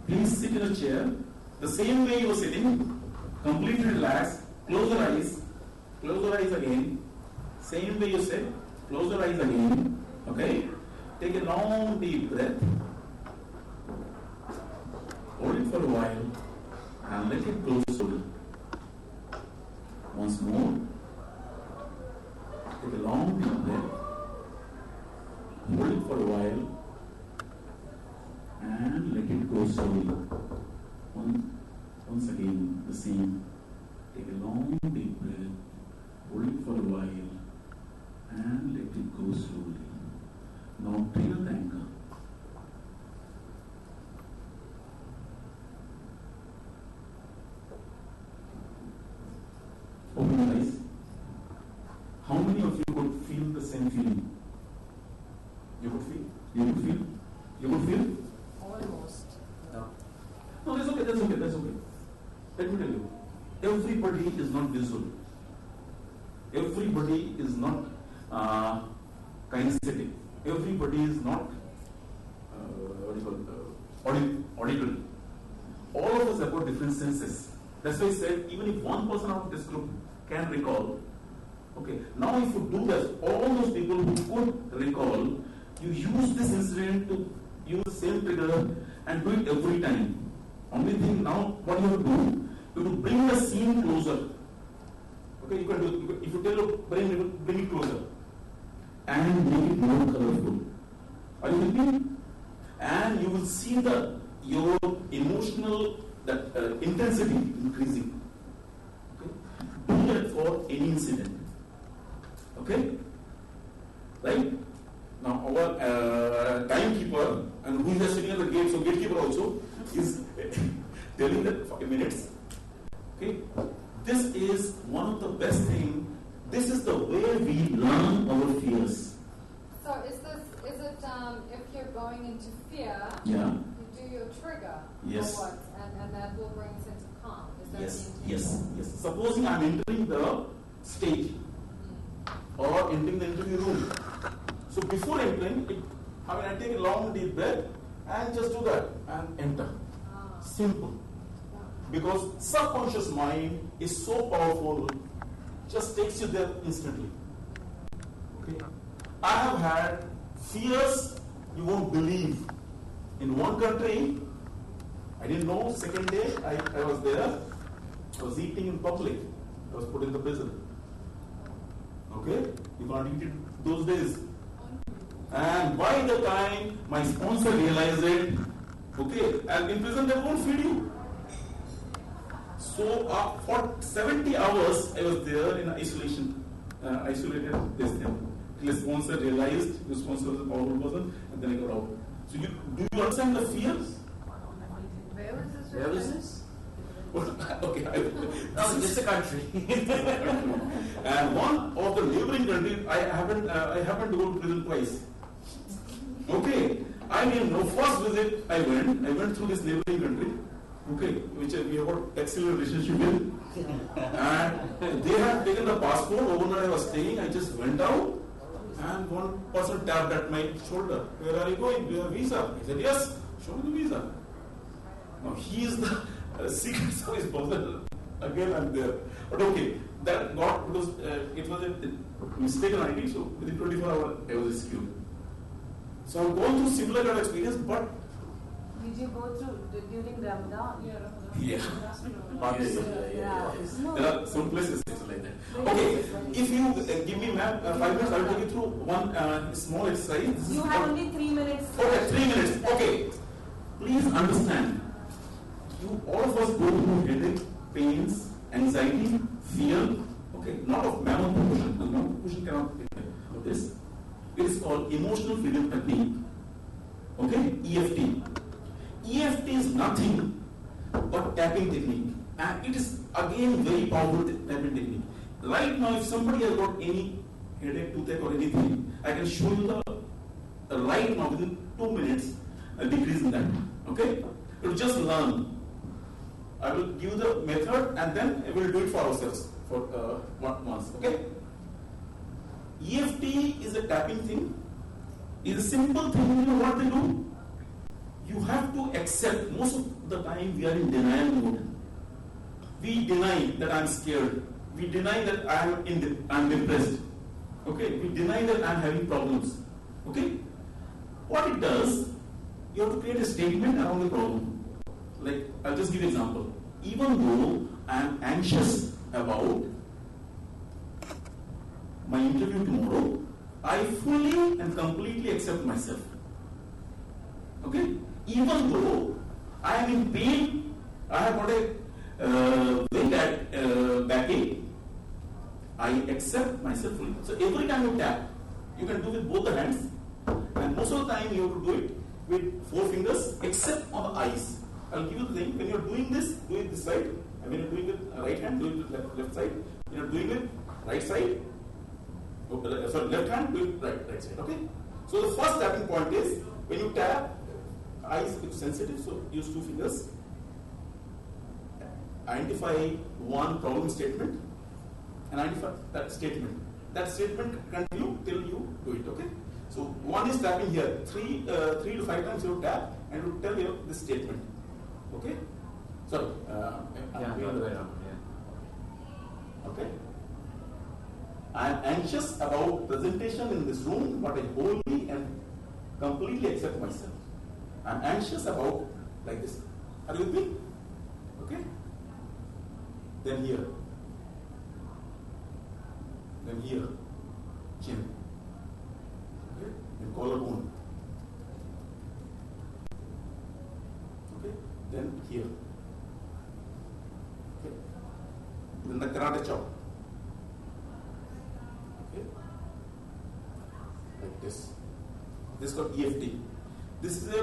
Please sit in a chair. The same way you are sitting. Completely relaxed. Close your eyes. Close your eyes again. Same way you sit. Close your eyes again. Okay. Take a long deep breath. Hold it for a while and let it go slowly. Once more. Take a long deep breath. Hold it for a while and let it go slowly. Once again, the same. Take a long deep breath. Hold it for a while and let it go slowly. Now trigger the anchor. Open your eyes. How many of you could feel the same feeling? You could feel? You could feel? You could feel? Almost. No, that's okay. Let me tell you, everybody is not visual. Everybody is not kinesthetic. Everybody is not auditory. All of us have got different senses. That's why I said, even if one person out of this group can recall, okay, now if you do that, all those people who could recall, you use this incident to use the same trigger and do it every time. Only thing now, what you have to do, you have to bring the scene closer. Okay, you can do, if you tell your brain, you will bring it closer and make it more colorful. Are you with me? And you will see your emotional intensity increasing. Okay? Do that for any incident. Okay? Right? Now our timekeeper, and who is sitting at the gate, so gatekeeper also, is telling that 5 minutes. Okay? This is one of the best things. This is the way we learn our fears. So is it if you're going into fear, yeah, you do your trigger, yes, or what, and that will bring a sense of calm. Is that yes. Supposing I'm entering the stage or entering the interview room. So before entering, I take a long deep breath and just do that and enter. Simple. Because subconscious mind is so powerful, just takes you there instantly. Okay. I have had fears you won't believe. In one country, I didn't know, second day I was there, I was eating in public, I was put in the prison. Okay? You can't eat it those days. And by the time my sponsor realized it, okay, and in prison they won't feed you. So for 70 hours I was there in isolation, isolated this thing. Till the sponsor realized, the sponsor was a powerful person, and then I got out. So do you understand the fears? Where was this? Okay. It's a country. And one of the neighboring countries, I happened to go to prison twice. Okay. I didn't know. First visit I went through this neighboring country. Okay, which we have got excellent relationship with. And they had taken the passport over where I was staying. I just went out. And one person tapped at my shoulder. Where are you going? Do you have a visa? I said, yes, show me the visa. Now he is the secret service person. Again, I'm there. But okay, that got, because it was a mistaken ID, so within 24 hours I was rescued. So I'm going through similar kind of experience, but. Did you go through during Ramadan? Yeah. Yeah. There are some places like that. Okay, if you give me ma'am 5 minutes, I will take you through one small exercise. You have only 3 minutes. Okay, 3 minutes. Okay. Please understand, all of us go through headache, pains, anxiety, fear. Okay, not of mammoth proportion. The mammoth proportion cannot take care of this. It is called emotional freedom technique. Okay, EFT. EFT is nothing but tapping technique, and it is again very powerful tapping technique. Right now, if somebody has got any headache, toothache or anything, I can show you the right now within 2 minutes a decrease in that. Okay, you just learn. I will give the method and then we will do it for ourselves for once. Okay. EFT is a tapping thing. It's a simple thing. You know what they do? You have to accept. Most of the time we are in denial mode. We deny that I'm scared. We deny that I'm depressed. Okay. We deny that I'm having problems. Okay. What it does, you have to create a statement around the problem. Like, I'll just give you an example. Even though I'm anxious about my interview tomorrow, I fully and completely accept myself. Okay? Even though I am in pain, I have got a very bad backache, I accept myself fully. So every time you tap, you can do with both the hands, and most of the time you have to do it with 4 fingers, except on the eyes. I'll give you the thing. When you're doing this, do it this side. And when you're doing it right hand, do it with left side. When you're doing it right side, left hand, do it right side. Okay? So the first tapping point is when you tap, eyes are sensitive, so use 2 fingers. identify one problem statement and identify that statement. That statement continue till you do it, okay? So one is tapping here, 3 to 5 times you tap and you tell you this statement, okay? Sorry, okay? I am anxious about presentation in this room, but I wholly and completely accept myself. I am anxious about like this. Are you with me? Okay? Then here. Then here. Chin. Okay? Then collarbone. Okay? Then here. Okay? Then the karate chop. Okay? Like this. This is called EFT. This is a,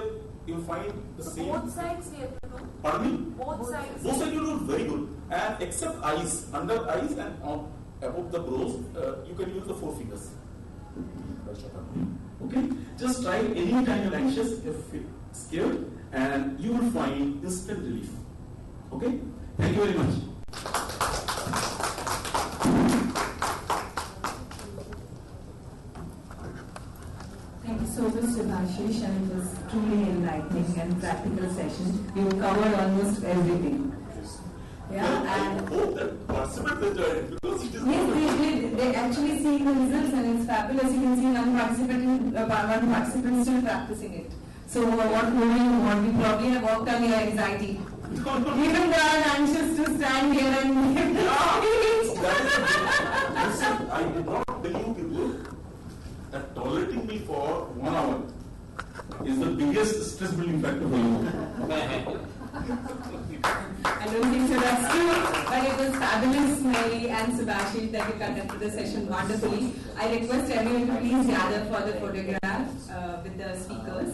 you find the same. Both sides we have to do. Pardon me? Both sides. Both sides you do very good. And except eyes, under eyes and above the brows, you can use the 4 fingers. Okay? Just try anytime you're anxious, if you're scared, and you will find instant relief. Okay? Thank you very much. Thank you so much, Subhashis, and it was truly enlightening and practical session. You covered almost everything. Yeah, and I hope that participants enjoyed it because it is. Yes, they did. They actually see the results, and it's fabulous. You can see one participant still practicing it. So, what more do you want? We probably have worked on your anxiety. Even though I'm anxious to stand here and Listen, I did not tell you people that tolerating me for 1 hour is the biggest stress building factor for you. I don't think so, that's true, but it was fabulous, Mary and Subhashis, that you conducted the session wonderfully. I request everyone to please gather for the photograph with the speakers.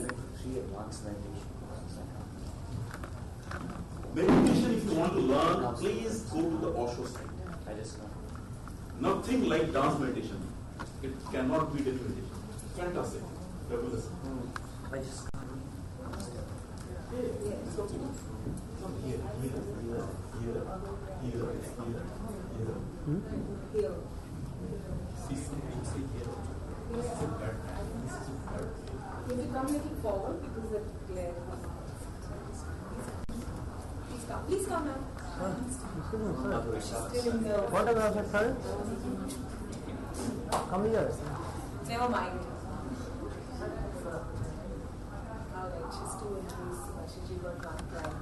Meditation, if you want to learn, please go to the Osho site. Nothing like dance meditation. It cannot beat any meditation. Fantastic. Fabulous. Can you come a little forward because the glare. Please come now. Photograph it, sir. Come here. Never mind. Alright, she's too enthused. She got one client.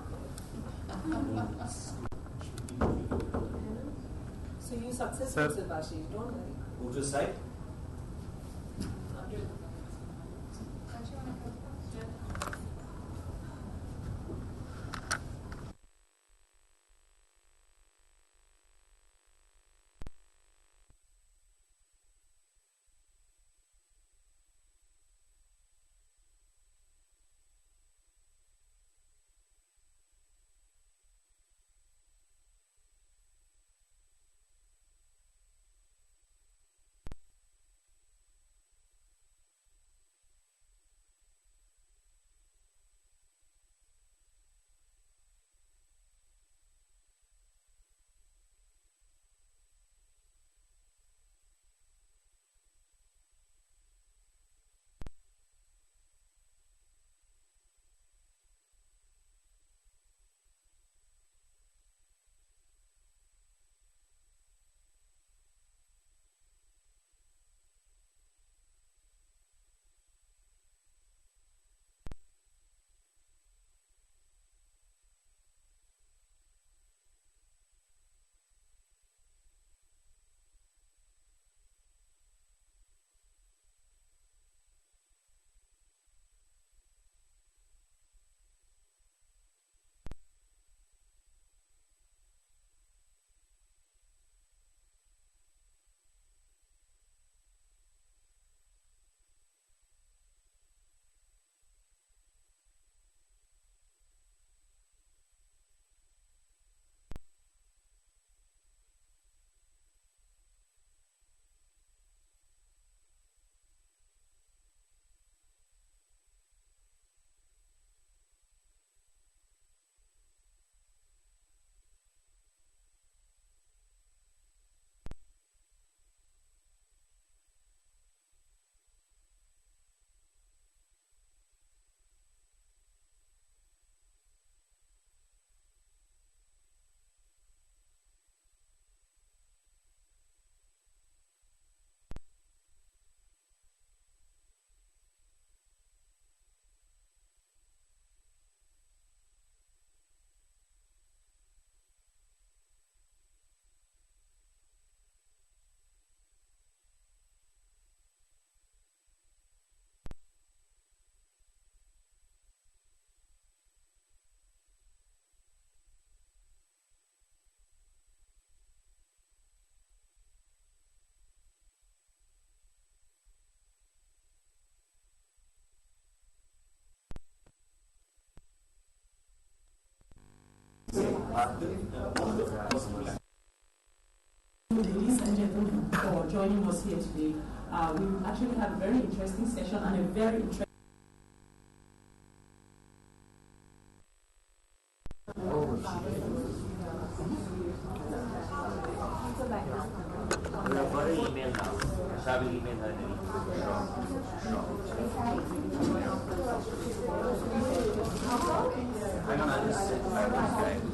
So you successful, Subhashis, don't worry. Move to the side. Ladies and gentlemen, for joining us here today. We actually had a very interesting session and a very interesting. Email now. Shall we email her? Hang on, I just